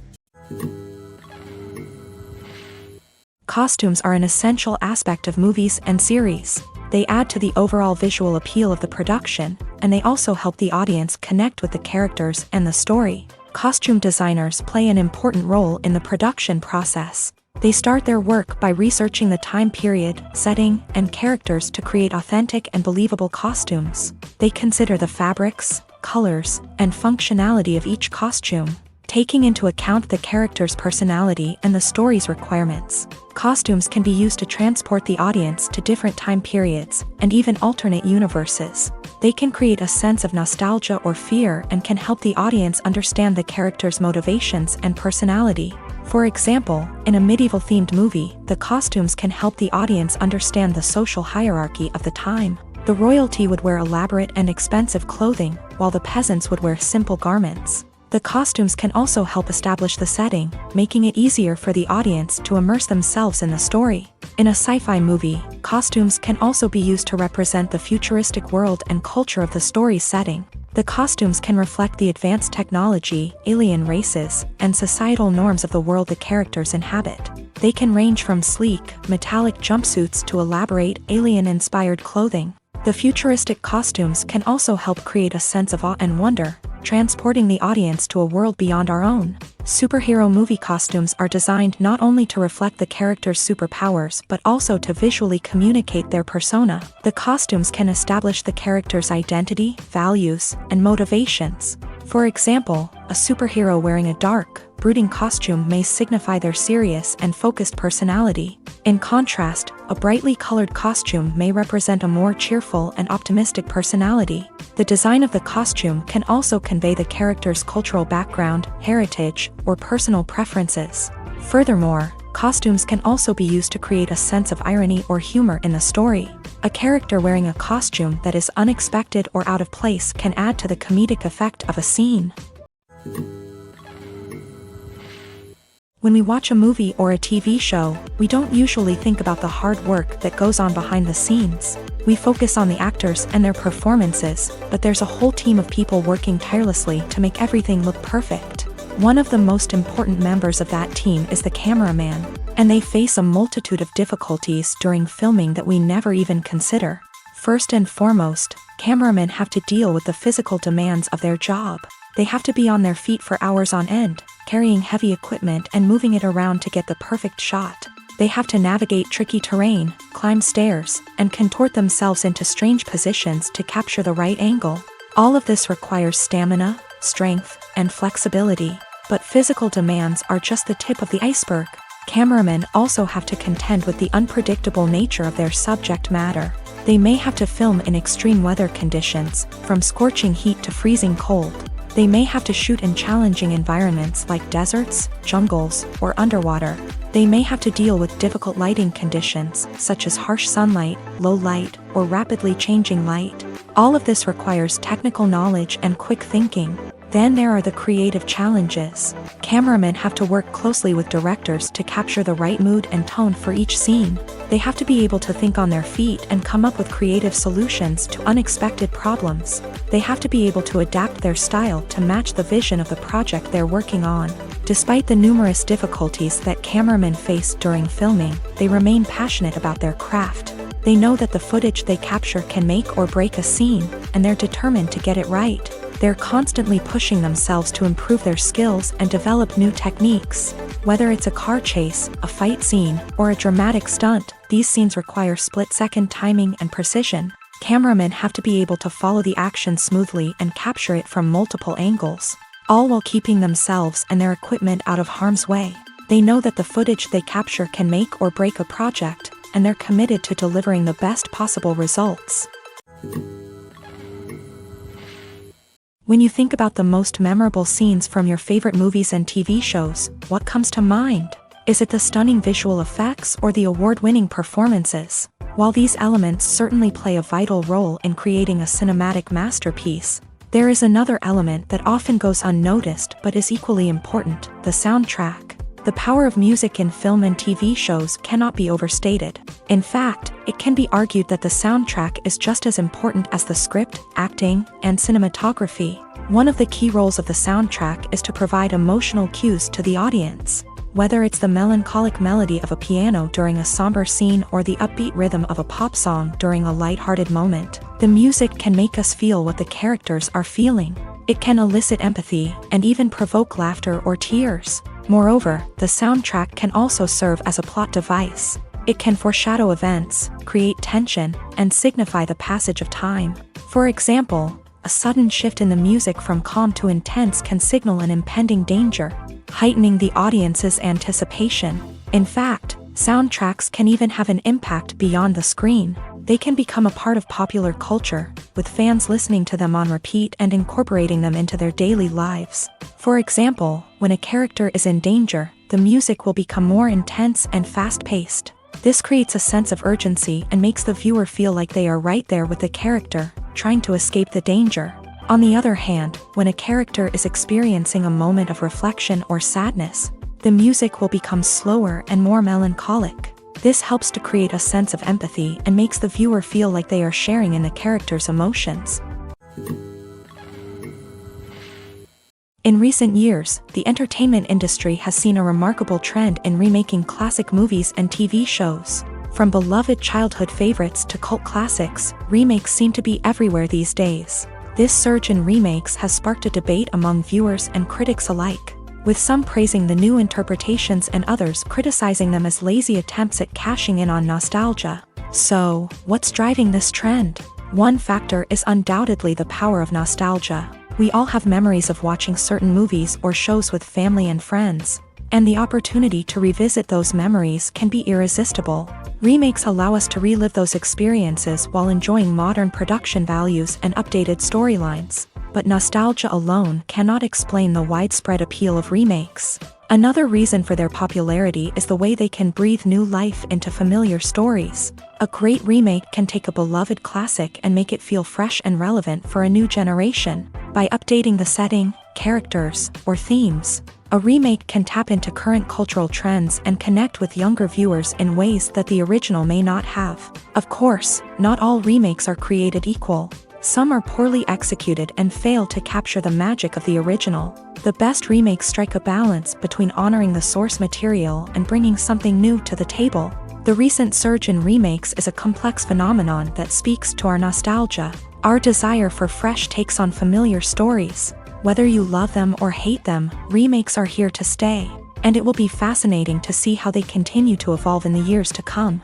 Costumes are an essential aspect of movies and series. They add to the overall visual appeal of the production, and they also help the audience connect with the characters and the story. Costume designers play an important role in the production process. They start their work by researching the time period, setting, and characters to create authentic and believable costumes. They consider the fabrics, colors, and functionality of each costume, taking into account the character's personality and the story's requirements. Costumes can be used to transport the audience to different time periods and even alternate universes. They can create a sense of nostalgia or fear and can help the audience understand the character's motivations and personality. For example, in a medieval-themed movie, the costumes can help the audience understand the social hierarchy of the time. The royalty would wear elaborate and expensive clothing, while the peasants would wear simple garments. The costumes can also help establish the setting, making it easier for the audience to immerse themselves in the story. In a sci-fi movie, costumes can also be used to represent the futuristic world and culture of the story's setting. The costumes can reflect the advanced technology, alien races, and societal norms of the world the characters inhabit. They can range from sleek, metallic jumpsuits to elaborate, alien-inspired clothing. The futuristic costumes can also help create a sense of awe and wonder, transporting the audience to a world beyond our own. Superhero movie costumes are designed not only to reflect the character's superpowers but also to visually communicate their persona. The costumes can establish the character's identity, values, and motivations. For example, a superhero wearing a dark, brooding costume may signify their serious and focused personality. In contrast, a brightly colored costume may represent a more cheerful and optimistic personality. The design of the costume can also convey the character's cultural background, heritage, or personal preferences. Furthermore, costumes can also be used to create a sense of irony or humor in the story. A character wearing a costume that is unexpected or out of place can add to the comedic effect of a scene. When we watch a movie or a TV show, we don't usually think about the hard work that goes on behind the scenes. We focus on the actors and their performances, but there's a whole team of people working tirelessly to make everything look perfect. One of the most important members of that team is the cameraman, and they face a multitude of difficulties during filming that we never even consider. First and foremost, cameramen have to deal with the physical demands of their job. They have to be on their feet for hours on end, carrying heavy equipment and moving it around to get the perfect shot. They have to navigate tricky terrain, climb stairs, and contort themselves into strange positions to capture the right angle. All of this requires stamina, strength, and flexibility. But physical demands are just the tip of the iceberg. Cameramen also have to contend with the unpredictable nature of their subject matter. They may have to film in extreme weather conditions, from scorching heat to freezing cold. They may have to shoot in challenging environments like deserts, jungles, or underwater. They may have to deal with difficult lighting conditions, such as harsh sunlight, low light, or rapidly changing light. All of this requires technical knowledge and quick thinking. Then there are the creative challenges. Cameramen have to work closely with directors to capture the right mood and tone for each scene. They have to be able to think on their feet and come up with creative solutions to unexpected problems. They have to be able to adapt their style to match the vision of the project they're working on. Despite the numerous difficulties that cameramen face during filming, they remain passionate about their craft. They know that the footage they capture can make or break a scene, and they're determined to get it right. They're constantly pushing themselves to improve their skills and develop new techniques. Whether it's a car chase, a fight scene, or a dramatic stunt, these scenes require split-second timing and precision. Cameramen have to be able to follow the action smoothly and capture it from multiple angles, all while keeping themselves and their equipment out of harm's way. They know that the footage they capture can make or break a project, and they're committed to delivering the best possible results. When you think about the most memorable scenes from your favorite movies and TV shows, what comes to mind? Is it the stunning visual effects or the award-winning performances? While these elements certainly play a vital role in creating a cinematic masterpiece, there is another element that often goes unnoticed but is equally important: the soundtrack. The power of music in film and TV shows cannot be overstated. In fact, it can be argued that the soundtrack is just as important as the script, acting, and cinematography. One of the key roles of the soundtrack is to provide emotional cues to the audience. Whether it's the melancholic melody of a piano during a somber scene or the upbeat rhythm of a pop song during a lighthearted moment, the music can make us feel what the characters are feeling. It can elicit empathy and even provoke laughter or tears. Moreover, the soundtrack can also serve as a plot device. It can foreshadow events, create tension, and signify the passage of time. For example, a sudden shift in the music from calm to intense can signal an impending danger, heightening the audience's anticipation. In fact, soundtracks can even have an impact beyond the screen. They can become a part of popular culture, with fans listening to them on repeat and incorporating them into their daily lives. For example, when a character is in danger, the music will become more intense and fast-paced. This creates a sense of urgency and makes the viewer feel like they are right there with the character, trying to escape the danger. On the other hand, when a character is experiencing a moment of reflection or sadness, the music will become slower and more melancholic. This helps to create a sense of empathy and makes the viewer feel like they are sharing in the character's emotions. In recent years, the entertainment industry has seen a remarkable trend in remaking classic movies and TV shows. From beloved childhood favorites to cult classics, remakes seem to be everywhere these days. This surge in remakes has sparked a debate among viewers and critics alike, with some praising the new interpretations and others criticizing them as lazy attempts at cashing in on nostalgia. So, what's driving this trend? One factor is undoubtedly the power of nostalgia. We all have memories of watching certain movies or shows with family and friends, and the opportunity to revisit those memories can be irresistible. Remakes allow us to relive those experiences while enjoying modern production values and updated storylines. But nostalgia alone cannot explain the widespread appeal of remakes. Another reason for their popularity is the way they can breathe new life into familiar stories. A great remake can take a beloved classic and make it feel fresh and relevant for a new generation. By updating the setting, characters, or themes, a remake can tap into current cultural trends and connect with younger viewers in ways that the original may not have. Of course, not all remakes are created equal. Some are poorly executed and fail to capture the magic of the original. The best remakes strike a balance between honoring the source material and bringing something new to the table. The recent surge in remakes is a complex phenomenon that speaks to our nostalgia, our desire for fresh takes on familiar stories. Whether you love them or hate them, remakes are here to stay, and it will be fascinating to see how they continue to evolve in the years to come.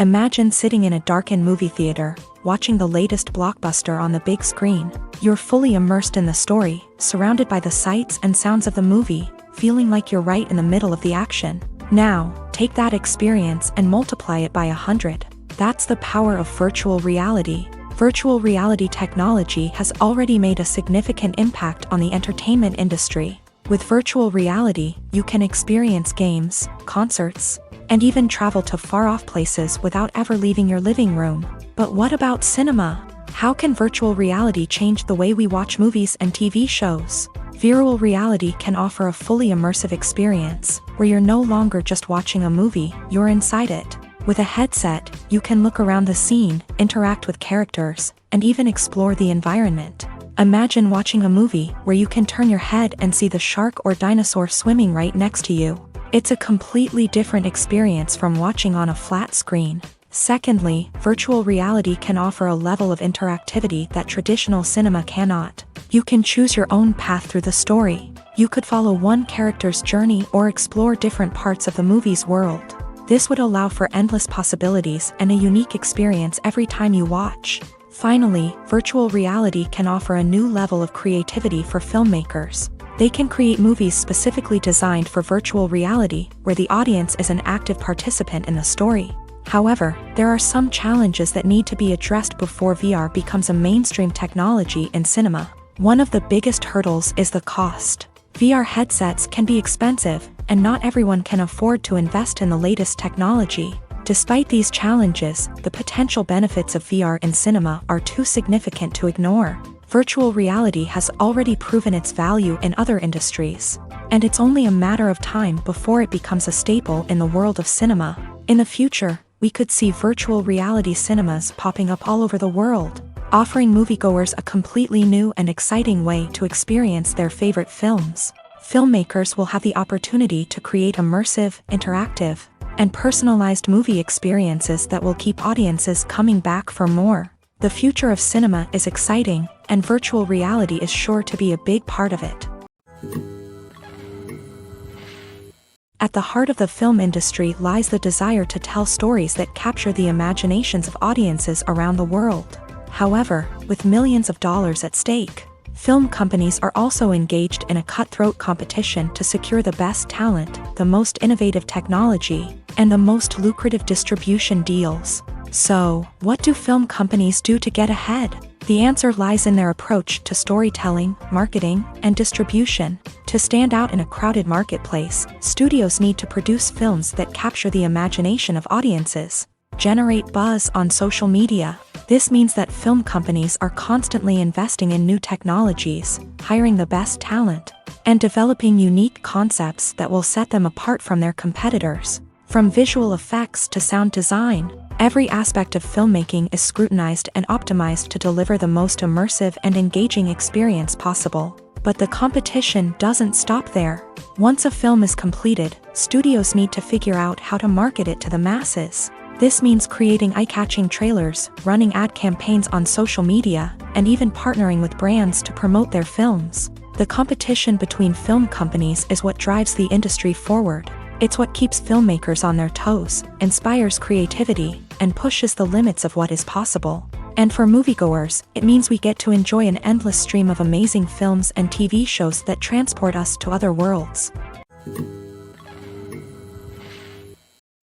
Imagine sitting in a darkened movie theater, watching the latest blockbuster on the big screen. You're fully immersed in the story, surrounded by the sights and sounds of the movie, feeling like you're right in the middle of the action. Now, take that experience and multiply it by 100. That's the power of virtual reality. Virtual reality technology has already made a significant impact on the entertainment industry. With virtual reality, you can experience games, concerts, and even travel to far-off places without ever leaving your living room. But what about cinema? How can virtual reality change the way we watch movies and TV shows? Virtual reality can offer a fully immersive experience, where you're no longer just watching a movie, you're inside it. With a headset, you can look around the scene, interact with characters, and even explore the environment. Imagine watching a movie where you can turn your head and see the shark or dinosaur swimming right next to you. It's a completely different experience from watching on a flat screen. Secondly, virtual reality can offer a level of interactivity that traditional cinema cannot. You can choose your own path through the story. You could follow one character's journey or explore different parts of the movie's world. This would allow for endless possibilities and a unique experience every time you watch. Finally, virtual reality can offer a new level of creativity for filmmakers. They can create movies specifically designed for virtual reality, where the audience is an active participant in the story. However, there are some challenges that need to be addressed before VR becomes a mainstream technology in cinema. One of the biggest hurdles is the cost. VR headsets can be expensive, and not everyone can afford to invest in the latest technology. Despite these challenges, the potential benefits of VR in cinema are too significant to ignore. Virtual reality has already proven its value in other industries, and it's only a matter of time before it becomes a staple in the world of cinema. In the future, we could see virtual reality cinemas popping up all over the world, offering moviegoers a completely new and exciting way to experience their favorite films. Filmmakers will have the opportunity to create immersive, interactive, and personalized movie experiences that will keep audiences coming back for more. The future of cinema is exciting, and virtual reality is sure to be a big part of it. At the heart of the film industry lies the desire to tell stories that capture the imaginations of audiences around the world. However, with millions of dollars at stake, film companies are also engaged in a cutthroat competition to secure the best talent, the most innovative technology, and the most lucrative distribution deals. So, what do film companies do to get ahead? The answer lies in their approach to storytelling, marketing, and distribution. To stand out in a crowded marketplace, studios need to produce films that capture the imagination of audiences, generate buzz on social media. This means that film companies are constantly investing in new technologies, hiring the best talent, and developing unique concepts that will set them apart from their competitors. From visual effects to sound design, every aspect of filmmaking is scrutinized and optimized to deliver the most immersive and engaging experience possible. But the competition doesn't stop there. Once a film is completed, studios need to figure out how to market it to the masses. This means creating eye-catching trailers, running ad campaigns on social media, and even partnering with brands to promote their films. The competition between film companies is what drives the industry forward. It's what keeps filmmakers on their toes, inspires creativity, and pushes the limits of what is possible. And for moviegoers, it means we get to enjoy an endless stream of amazing films and TV shows that transport us to other worlds.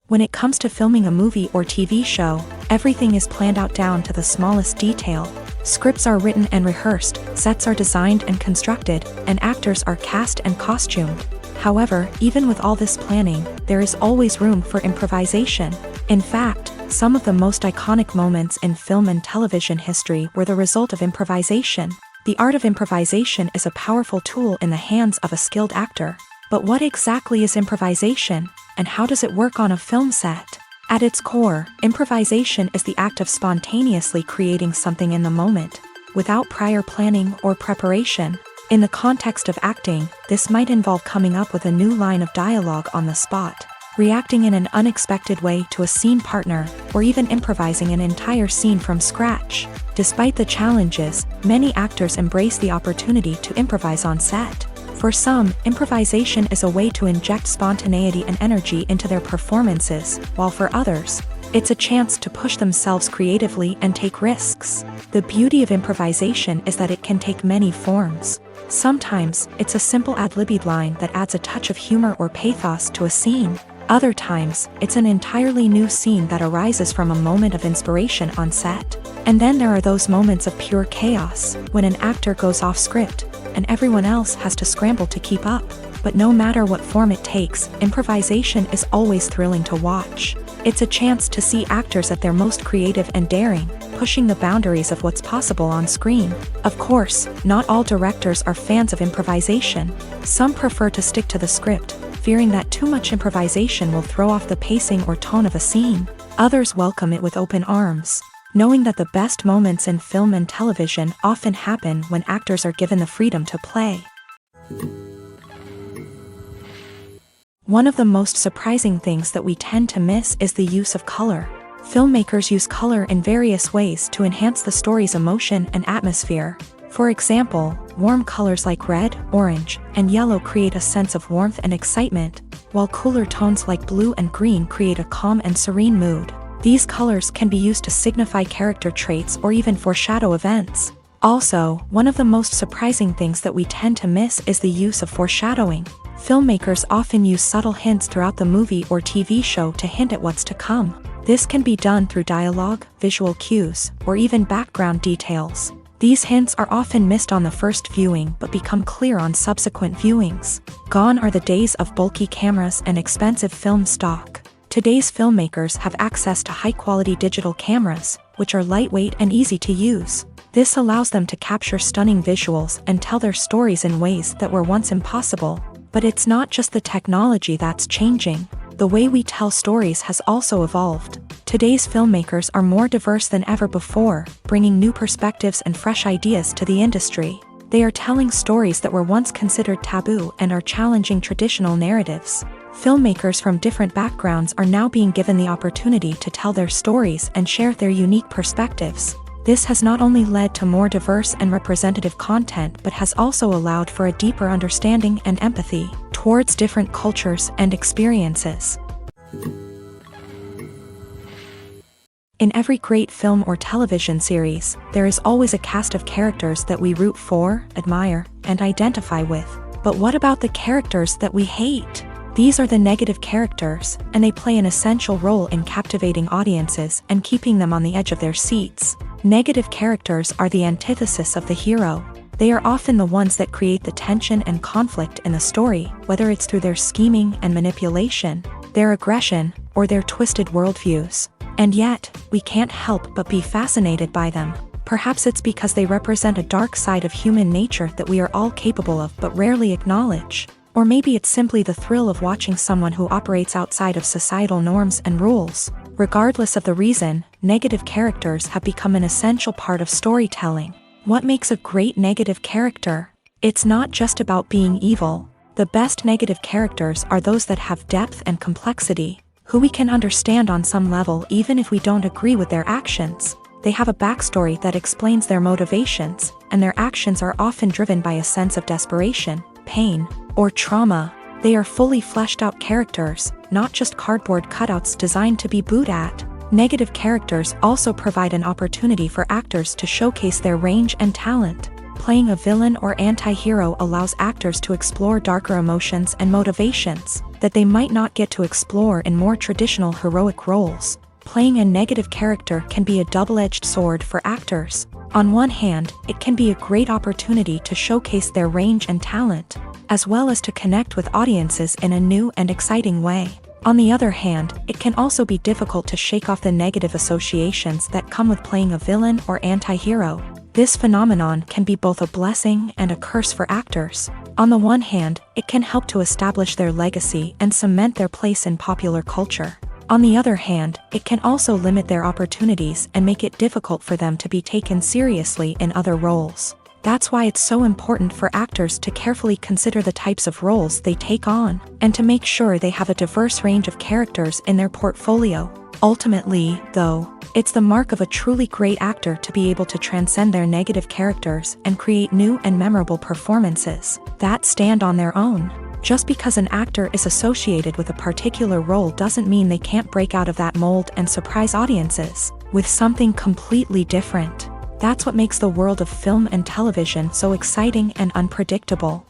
When it comes to filming a movie or TV show, everything is planned out down to the smallest detail. Scripts are written and rehearsed, sets are designed and constructed, and actors are cast and costumed. However, even with all this planning, there is always room for improvisation. In fact, some of the most iconic moments in film and television history were the result of improvisation. The art of improvisation is a powerful tool in the hands of a skilled actor. But what exactly is improvisation, and how does it work on a film set? At its core, improvisation is the act of spontaneously creating something in the moment, without prior planning or preparation. In the context of acting, this might involve coming up with a new line of dialogue on the spot, reacting in an unexpected way to a scene partner, or even improvising an entire scene from scratch. Despite the challenges, many actors embrace the opportunity to improvise on set. For some, improvisation is a way to inject spontaneity and energy into their performances, while for others, it's a chance to push themselves creatively and take risks. The beauty of improvisation is that it can take many forms. Sometimes, it's a simple ad-libbed line that adds a touch of humor or pathos to a scene. Other times, it's an entirely new scene that arises from a moment of inspiration on set. And then there are those moments of pure chaos, when an actor goes off script, and everyone else has to scramble to keep up. But no matter what form it takes, improvisation is always thrilling to watch. It's a chance to see actors at their most creative and daring, pushing the boundaries of what's possible on screen. Of course, not all directors are fans of improvisation. Some prefer to stick to the script, fearing that too much improvisation will throw off the pacing or tone of a scene. Others welcome it with open arms, knowing that the best moments in film and television often happen when actors are given the freedom to play. One of the most surprising things that we tend to miss is the use of color. Filmmakers use color in various ways to enhance the story's emotion and atmosphere. For example, warm colors like red, orange, and yellow create a sense of warmth and excitement, while cooler tones like blue and green create a calm and serene mood. These colors can be used to signify character traits or even foreshadow events. Also, one of the most surprising things that we tend to miss is the use of foreshadowing. Filmmakers often use subtle hints throughout the movie or TV show to hint at what's to come. This can be done through dialogue, visual cues, or even background details. These hints are often missed on the first viewing but become clear on subsequent viewings. Gone are the days of bulky cameras and expensive film stock. Today's filmmakers have access to high-quality digital cameras, which are lightweight and easy to use. This allows them to capture stunning visuals and tell their stories in ways that were once impossible. But it's not just the technology that's changing. The way we tell stories has also evolved. Today's filmmakers are more diverse than ever before, bringing new perspectives and fresh ideas to the industry. They are telling stories that were once considered taboo and are challenging traditional narratives. Filmmakers from different backgrounds are now being given the opportunity to tell their stories and share their unique perspectives. This has not only led to more diverse and representative content but has also allowed for a deeper understanding and empathy towards different cultures and experiences. In every great film or television series, there is always a cast of characters that we root for, admire, and identify with. But what about the characters that we hate? These are the negative characters, and they play an essential role in captivating audiences and keeping them on the edge of their seats. Negative characters are the antithesis of the hero. They are often the ones that create the tension and conflict in the story, whether it's through their scheming and manipulation, their aggression, or their twisted worldviews. And yet, we can't help but be fascinated by them. Perhaps it's because they represent a dark side of human nature that we are all capable of but rarely acknowledge. Or maybe it's simply the thrill of watching someone who operates outside of societal norms and rules. Regardless of the reason, negative characters have become an essential part of storytelling. What makes a great negative character? It's not just about being evil. The best negative characters are those that have depth and complexity, who we can understand on some level even if we don't agree with their actions. They have a backstory that explains their motivations, and their actions are often driven by a sense of desperation, pain, or trauma. They are fully fleshed out characters, not just cardboard cutouts designed to be booed at. Negative characters also provide an opportunity for actors to showcase their range and talent. Playing a villain or anti-hero allows actors to explore darker emotions and motivations that they might not get to explore in more traditional heroic roles. Playing a negative character can be a double-edged sword for actors. On one hand, it can be a great opportunity to showcase their range and talent, as well as to connect with audiences in a new and exciting way. On the other hand, it can also be difficult to shake off the negative associations that come with playing a villain or anti-hero. This phenomenon can be both a blessing and a curse for actors. On the one hand, it can help to establish their legacy and cement their place in popular culture. On the other hand, it can also limit their opportunities and make it difficult for them to be taken seriously in other roles. That's why it's so important for actors to carefully consider the types of roles they take on, and to make sure they have a diverse range of characters in their portfolio. Ultimately, though, it's the mark of a truly great actor to be able to transcend their negative characters and create new and memorable performances that stand on their own. Just because an actor is associated with a particular role doesn't mean they can't break out of that mold and surprise audiences with something completely different. That's what makes the world of film and television so exciting and unpredictable.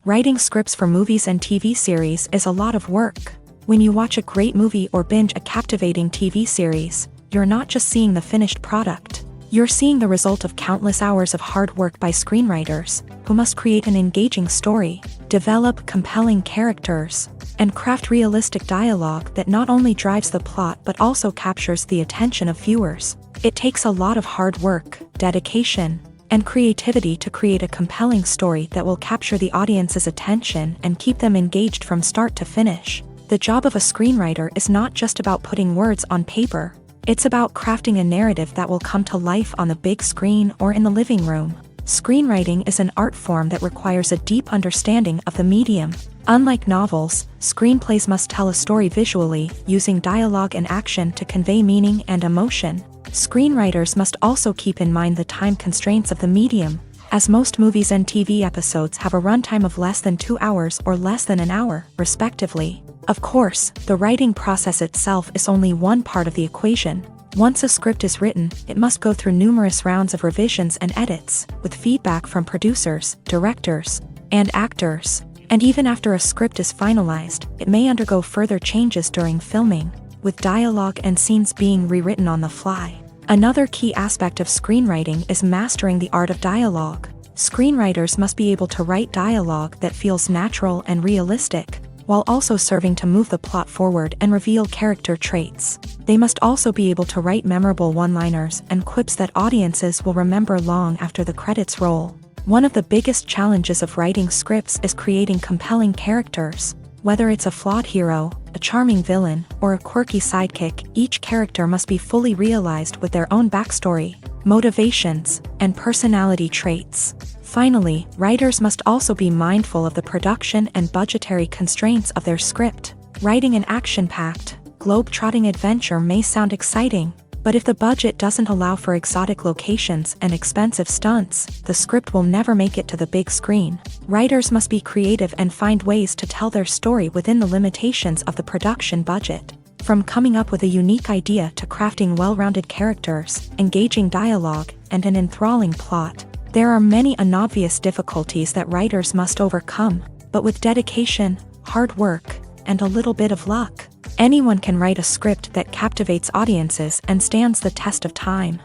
Writing scripts for movies and TV series is a lot of work. When you watch a great movie or binge a captivating TV series, you're not just seeing the finished product. You're seeing the result of countless hours of hard work by screenwriters, who must create an engaging story, develop compelling characters, and craft realistic dialogue that not only drives the plot but also captures the attention of viewers. It takes a lot of hard work, dedication, and creativity to create a compelling story that will capture the audience's attention and keep them engaged from start to finish. The job of a screenwriter is not just about putting words on paper. It's about crafting a narrative that will come to life on the big screen or in the living room. Screenwriting is an art form that requires a deep understanding of the medium. Unlike novels, screenplays must tell a story visually, using dialogue and action to convey meaning and emotion. Screenwriters must also keep in mind the time constraints of the medium, as most movies and TV episodes have a runtime of less than 2 hours or less than an hour, respectively. Of course, the writing process itself is only one part of the equation. Once a script is written, it must go through numerous rounds of revisions and edits, with feedback from producers, directors, and actors. And even after a script is finalized, it may undergo further changes during filming, with dialogue and scenes being rewritten on the fly. Another key aspect of screenwriting is mastering the art of dialogue. Screenwriters must be able to write dialogue that feels natural and realistic, while also serving to move the plot forward and reveal character traits. They must also be able to write memorable one-liners and quips that audiences will remember long after the credits roll. One of the biggest challenges of writing scripts is creating compelling characters. Whether it's a flawed hero, a charming villain, or a quirky sidekick, each character must be fully realized with their own backstory, motivations, and personality traits. Finally, writers must also be mindful of the production and budgetary constraints of their script. Writing an action-packed, globe-trotting adventure may sound exciting, but if the budget doesn't allow for exotic locations and expensive stunts, the script will never make it to the big screen. Writers must be creative and find ways to tell their story within the limitations of the production budget. From coming up with a unique idea to crafting well-rounded characters, engaging dialogue, and an enthralling plot, there are many unobvious difficulties that writers must overcome, but with dedication, hard work, and a little bit of luck, anyone can write a script that captivates audiences and stands the test of time.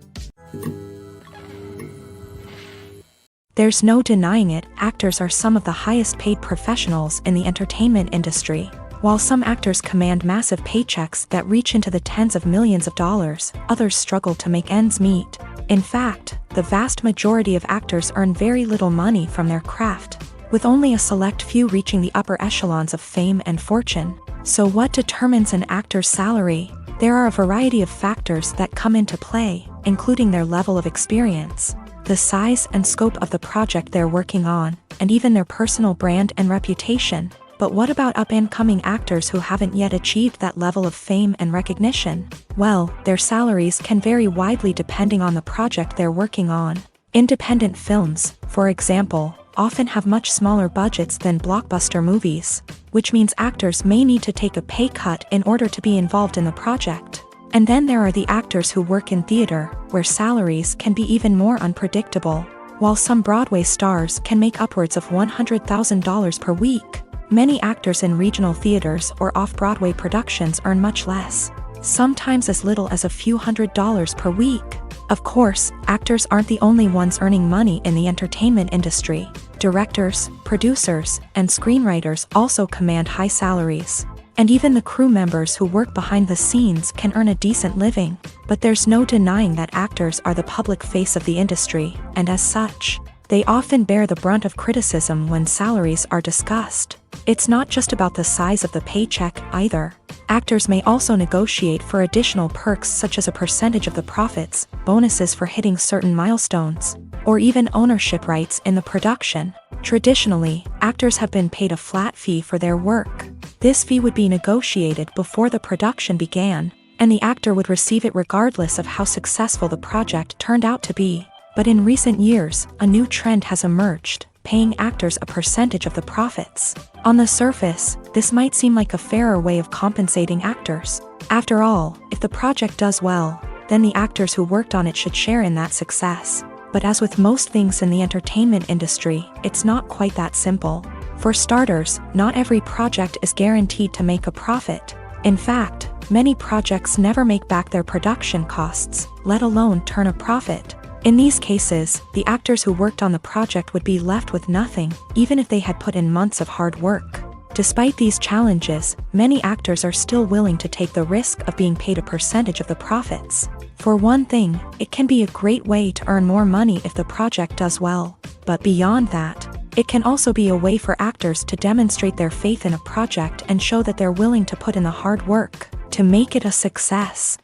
There's no denying it, actors are some of the highest paid professionals in the entertainment industry. While some actors command massive paychecks that reach into the tens of millions of dollars, others struggle to make ends meet. In fact, the vast majority of actors earn very little money from their craft, with only a select few reaching the upper echelons of fame and fortune. So what determines an actor's salary? There are a variety of factors that come into play, including their level of experience, the size and scope of the project they're working on, and even their personal brand and reputation. But what about up-and-coming actors who haven't yet achieved that level of fame and recognition? Well, their salaries can vary widely depending on the project they're working on. Independent films, for example, often have much smaller budgets than blockbuster movies, which means actors may need to take a pay cut in order to be involved in the project. And then there are the actors who work in theater, where salaries can be even more unpredictable. While some Broadway stars can make upwards of $100,000 per week, many actors in regional theaters or off-Broadway productions earn much less, sometimes as little as a few $100s per week. Of course, actors aren't the only ones earning money in the entertainment industry. Directors, producers, and screenwriters also command high salaries. And even the crew members who work behind the scenes can earn a decent living. But there's no denying that actors are the public face of the industry, and as such, they often bear the brunt of criticism when salaries are discussed. It's not just about the size of the paycheck, either. Actors may also negotiate for additional perks such as a percentage of the profits, bonuses for hitting certain milestones, or even ownership rights in the production. Traditionally, actors have been paid a flat fee for their work. This fee would be negotiated before the production began, and the actor would receive it regardless of how successful the project turned out to be. But in recent years, a new trend has emerged, paying actors a percentage of the profits. On the surface, this might seem like a fairer way of compensating actors. After all, if the project does well, then the actors who worked on it should share in that success. But as with most things in the entertainment industry, it's not quite that simple. For starters, not every project is guaranteed to make a profit. In fact, many projects never make back their production costs, let alone turn a profit. In these cases, the actors who worked on the project would be left with nothing, even if they had put in months of hard work. Despite these challenges, many actors are still willing to take the risk of being paid a percentage of the profits. For one thing, it can be a great way to earn more money if the project does well. But beyond that, it can also be a way for actors to demonstrate their faith in a project and show that they're willing to put in the hard work to make it a success.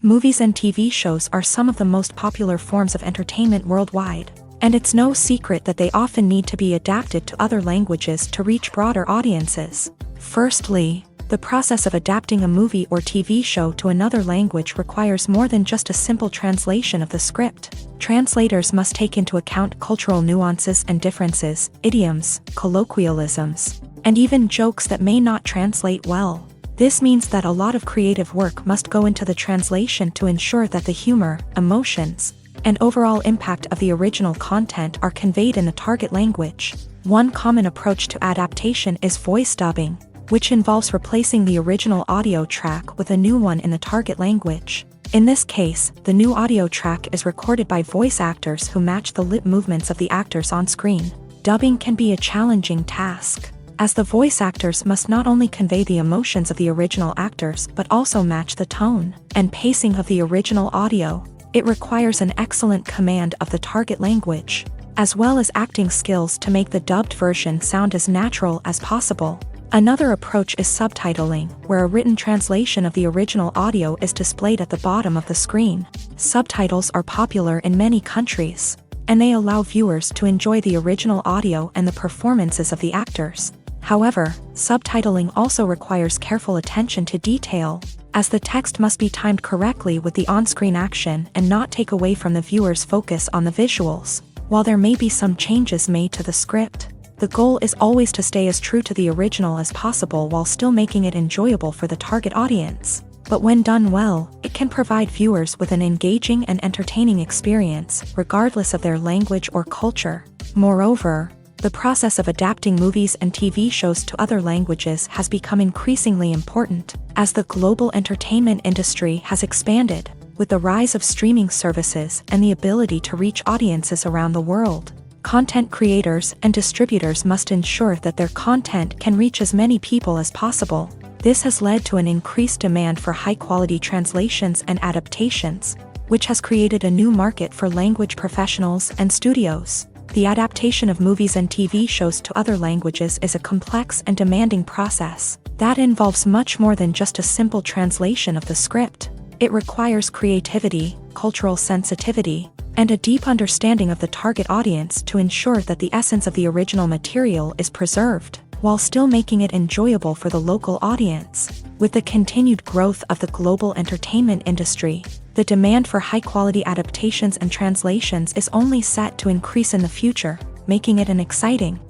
Movies and TV shows are some of the most popular forms of entertainment worldwide, and it's no secret that they often need to be adapted to other languages to reach broader audiences. Firstly, the process of adapting a movie or TV show to another language requires more than just a simple translation of the script. Translators must take into account cultural nuances and differences, idioms, colloquialisms, and even jokes that may not translate well. This means that a lot of creative work must go into the translation to ensure that the humor, emotions, and overall impact of the original content are conveyed in the target language. One common approach to adaptation is voice dubbing, which involves replacing the original audio track with a new one in the target language. In this case, the new audio track is recorded by voice actors who match the lip movements of the actors on screen. Dubbing can be a challenging task, as the voice actors must not only convey the emotions of the original actors but also match the tone and pacing of the original audio. It requires an excellent command of the target language, as well as acting skills to make the dubbed version sound as natural as possible. Another approach is subtitling, where a written translation of the original audio is displayed at the bottom of the screen. Subtitles are popular in many countries, and they allow viewers to enjoy the original audio and the performances of the actors. However, subtitling also requires careful attention to detail, as the text must be timed correctly with the on-screen action and not take away from the viewer's focus on the visuals. While there may be some changes made to the script, the goal is always to stay as true to the original as possible while still making it enjoyable for the target audience. But when done well, it can provide viewers with an engaging and entertaining experience, regardless of their language or culture. Moreover, the process of adapting movies and TV shows to other languages has become increasingly important, as the global entertainment industry has expanded, with the rise of streaming services and the ability to reach audiences around the world. Content creators and distributors must ensure that their content can reach as many people as possible. This has led to an increased demand for high-quality translations and adaptations, which has created a new market for language professionals and studios. The adaptation of movies and TV shows to other languages is a complex and demanding process that involves much more than just a simple translation of the script. It requires creativity, cultural sensitivity, and a deep understanding of the target audience to ensure that the essence of the original material is preserved, while still making it enjoyable for the local audience. With the continued growth of the global entertainment industry, the demand for high-quality adaptations and translations is only set to increase in the future, making it an exciting.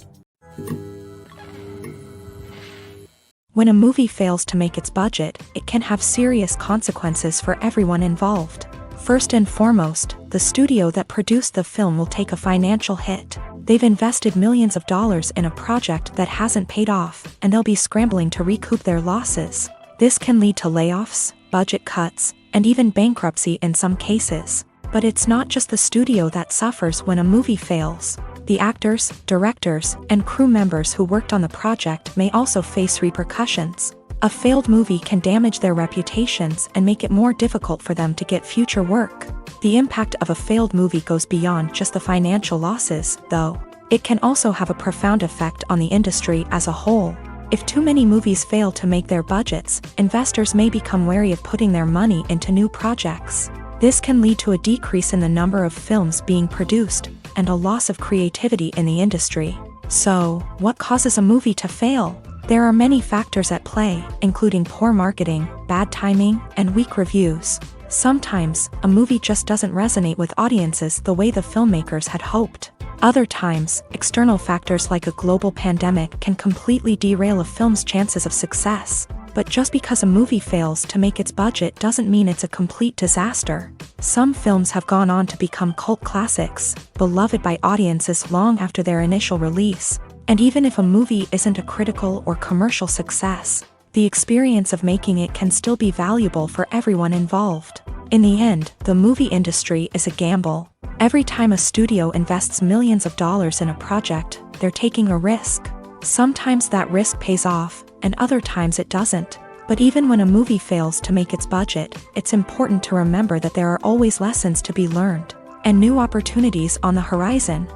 When a movie fails to make its budget, it can have serious consequences for everyone involved. First and foremost, the studio that produced the film will take a financial hit. They've invested millions of dollars in a project that hasn't paid off, and they'll be scrambling to recoup their losses. This can lead to layoffs, budget cuts, and even bankruptcy in some cases. But it's not just the studio that suffers when a movie fails. The actors, directors, and crew members who worked on the project may also face repercussions. A failed movie can damage their reputations and make it more difficult for them to get future work. The impact of a failed movie goes beyond just the financial losses, though. It can also have a profound effect on the industry as a whole. If too many movies fail to make their budgets, investors may become wary of putting their money into new projects. This can lead to a decrease in the number of films being produced, and a loss of creativity in the industry. So, what causes a movie to fail? There are many factors at play, including poor marketing, bad timing, and weak reviews. Sometimes, a movie just doesn't resonate with audiences the way the filmmakers had hoped. Other times, external factors like a global pandemic can completely derail a film's chances of success. But just because a movie fails to make its budget doesn't mean it's a complete disaster. Some films have gone on to become cult classics, beloved by audiences long after their initial release. And even if a movie isn't a critical or commercial success, the experience of making it can still be valuable for everyone involved. In the end, the movie industry is a gamble. Every time a studio invests millions of dollars in a project, they're taking a risk. Sometimes that risk pays off, and other times it doesn't. But even when a movie fails to make its budget, it's important to remember that there are always lessons to be learned, and new opportunities on the horizon.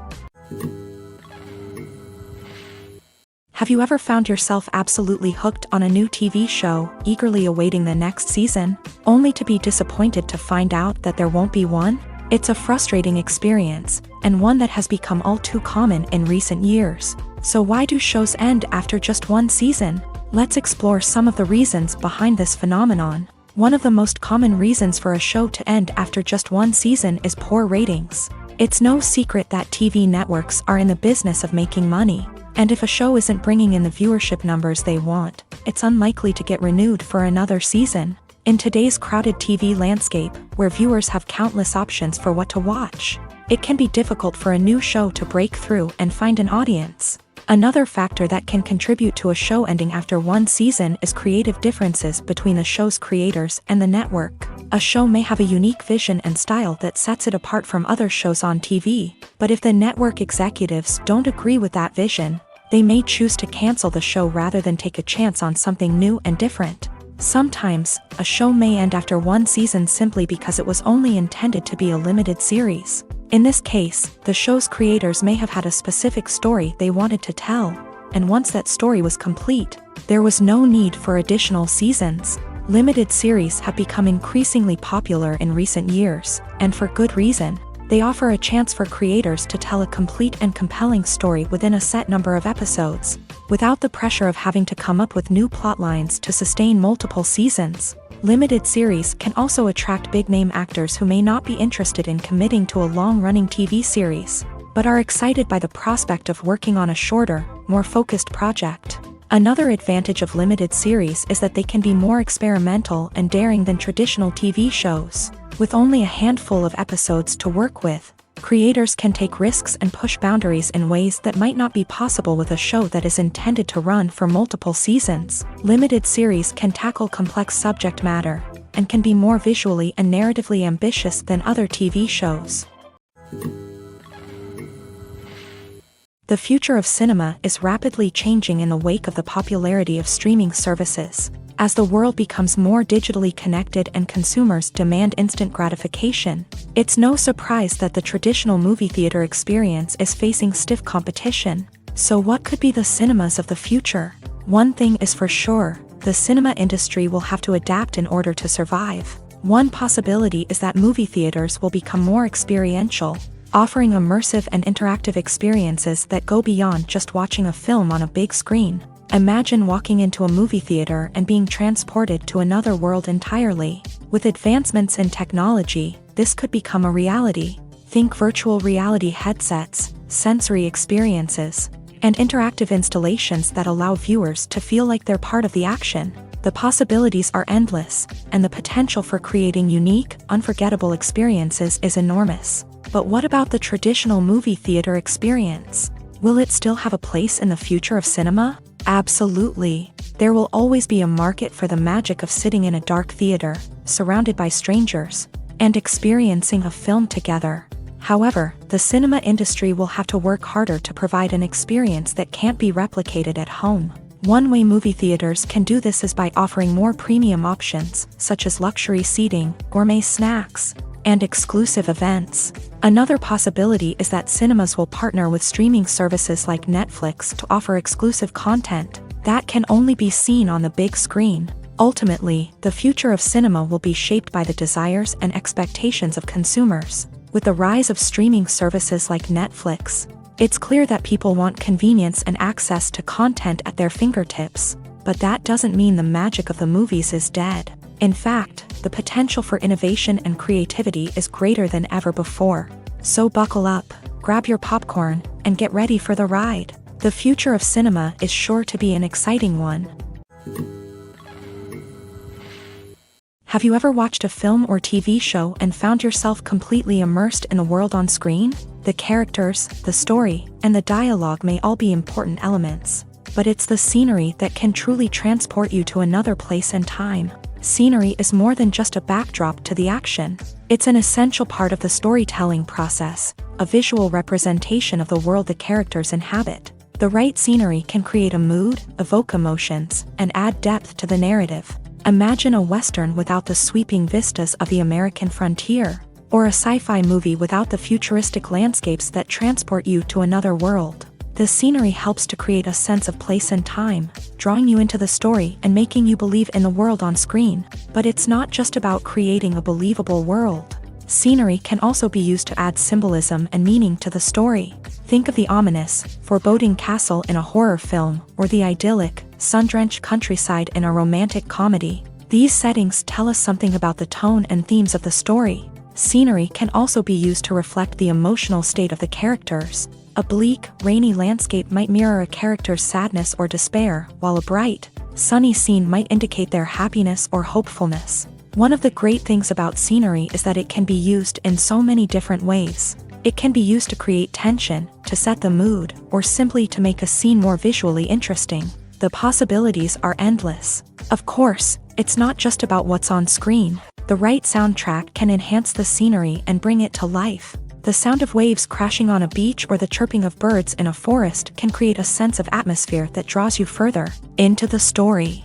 Have you ever found yourself absolutely hooked on a new TV show, eagerly awaiting the next season, only to be disappointed to find out that there won't be one? It's a frustrating experience, and one that has become all too common in recent years. So why do shows end after just one season? Let's explore some of the reasons behind this phenomenon. One of the most common reasons for a show to end after just one season is poor ratings. It's no secret that TV networks are in the business of making money. And if a show isn't bringing in the viewership numbers they want, it's unlikely to get renewed for another season. In today's crowded TV landscape, where viewers have countless options for what to watch, it can be difficult for a new show to break through and find an audience. Another factor that can contribute to a show ending after one season is creative differences between the show's creators and the network. A show may have a unique vision and style that sets it apart from other shows on TV, but if the network executives don't agree with that vision, they may choose to cancel the show rather than take a chance on something new and different. Sometimes, a show may end after one season simply because it was only intended to be a limited series. In this case, the show's creators may have had a specific story they wanted to tell, and once that story was complete, there was no need for additional seasons. Limited series have become increasingly popular in recent years, and for good reason. They offer a chance for creators to tell a complete and compelling story within a set number of episodes. without the pressure of having to come up with new plotlines to sustain multiple seasons. Limited series can also attract big-name actors who may not be interested in committing to a long-running TV series, but are excited by the prospect of working on a shorter, more focused project. Another advantage of limited series is that they can be more experimental and daring than traditional TV shows. With only a handful of episodes to work with, creators can take risks and push boundaries in ways that might not be possible with a show that is intended to run for multiple seasons. Limited series can tackle complex subject matter, and can be more visually and narratively ambitious than other TV shows. The future of cinema is rapidly changing in the wake of the popularity of streaming services. As the world becomes more digitally connected and consumers demand instant gratification, it's no surprise that the traditional movie theater experience is facing stiff competition. So what could be the cinemas of the future? One thing is for sure, the cinema industry will have to adapt in order to survive. One possibility is that movie theaters will become more experiential, offering immersive and interactive experiences that go beyond just watching a film on a big screen. Imagine walking into a movie theater and being transported to another world entirely. With advancements in technology, this could become a reality. Think virtual reality headsets, sensory experiences, and interactive installations that allow viewers to feel like they're part of the action. The possibilities are endless, and the potential for creating unique, unforgettable experiences is enormous. But what about the traditional movie theater experience? Will it still have a place in the future of cinema? Absolutely. There will always be a market for the magic of sitting in a dark theater, surrounded by strangers, and experiencing a film together. However, the cinema industry will have to work harder to provide an experience that can't be replicated at home. One way movie theaters can do this is by offering more premium options, such as luxury seating, gourmet snacks, and exclusive events. Another possibility is that cinemas will partner with streaming services like Netflix to offer exclusive content that can only be seen on the big screen. Ultimately, the future of cinema will be shaped by the desires and expectations of consumers. With the rise of streaming services like Netflix, it's clear that people want convenience and access to content at their fingertips. But that doesn't mean the magic of the movies is dead. In fact, the potential for innovation and creativity is greater than ever before. So buckle up, grab your popcorn, and get ready for the ride. The future of cinema is sure to be an exciting one. Have you ever watched a film or TV show and found yourself completely immersed in the world on screen? The characters, the story, and the dialogue may all be important elements, but it's the scenery that can truly transport you to another place and time. Scenery is more than just a backdrop to the action. It's an essential part of the storytelling process, a visual representation of the world the characters inhabit. The right scenery can create a mood, evoke emotions, and add depth to the narrative. Imagine a Western without the sweeping vistas of the American frontier, or a sci-fi movie without the futuristic landscapes that transport you to another world. The scenery helps to create a sense of place and time, drawing you into the story and making you believe in the world on screen. But it's not just about creating a believable world. Scenery can also be used to add symbolism and meaning to the story. Think of the ominous, foreboding castle in a horror film, or the idyllic, sun-drenched countryside in a romantic comedy. These settings tell us something about the tone and themes of the story. Scenery can also be used to reflect the emotional state of the characters. A bleak, rainy landscape might mirror a character's sadness or despair, while a bright, sunny scene might indicate their happiness or hopefulness. One of the great things about scenery is that it can be used in so many different ways. It can be used to create tension, to set the mood, or simply to make a scene more visually interesting. The possibilities are endless. Of course, it's not just about what's on screen. The right soundtrack can enhance the scenery and bring it to life. The sound of waves crashing on a beach or the chirping of birds in a forest can create a sense of atmosphere that draws you further into the story.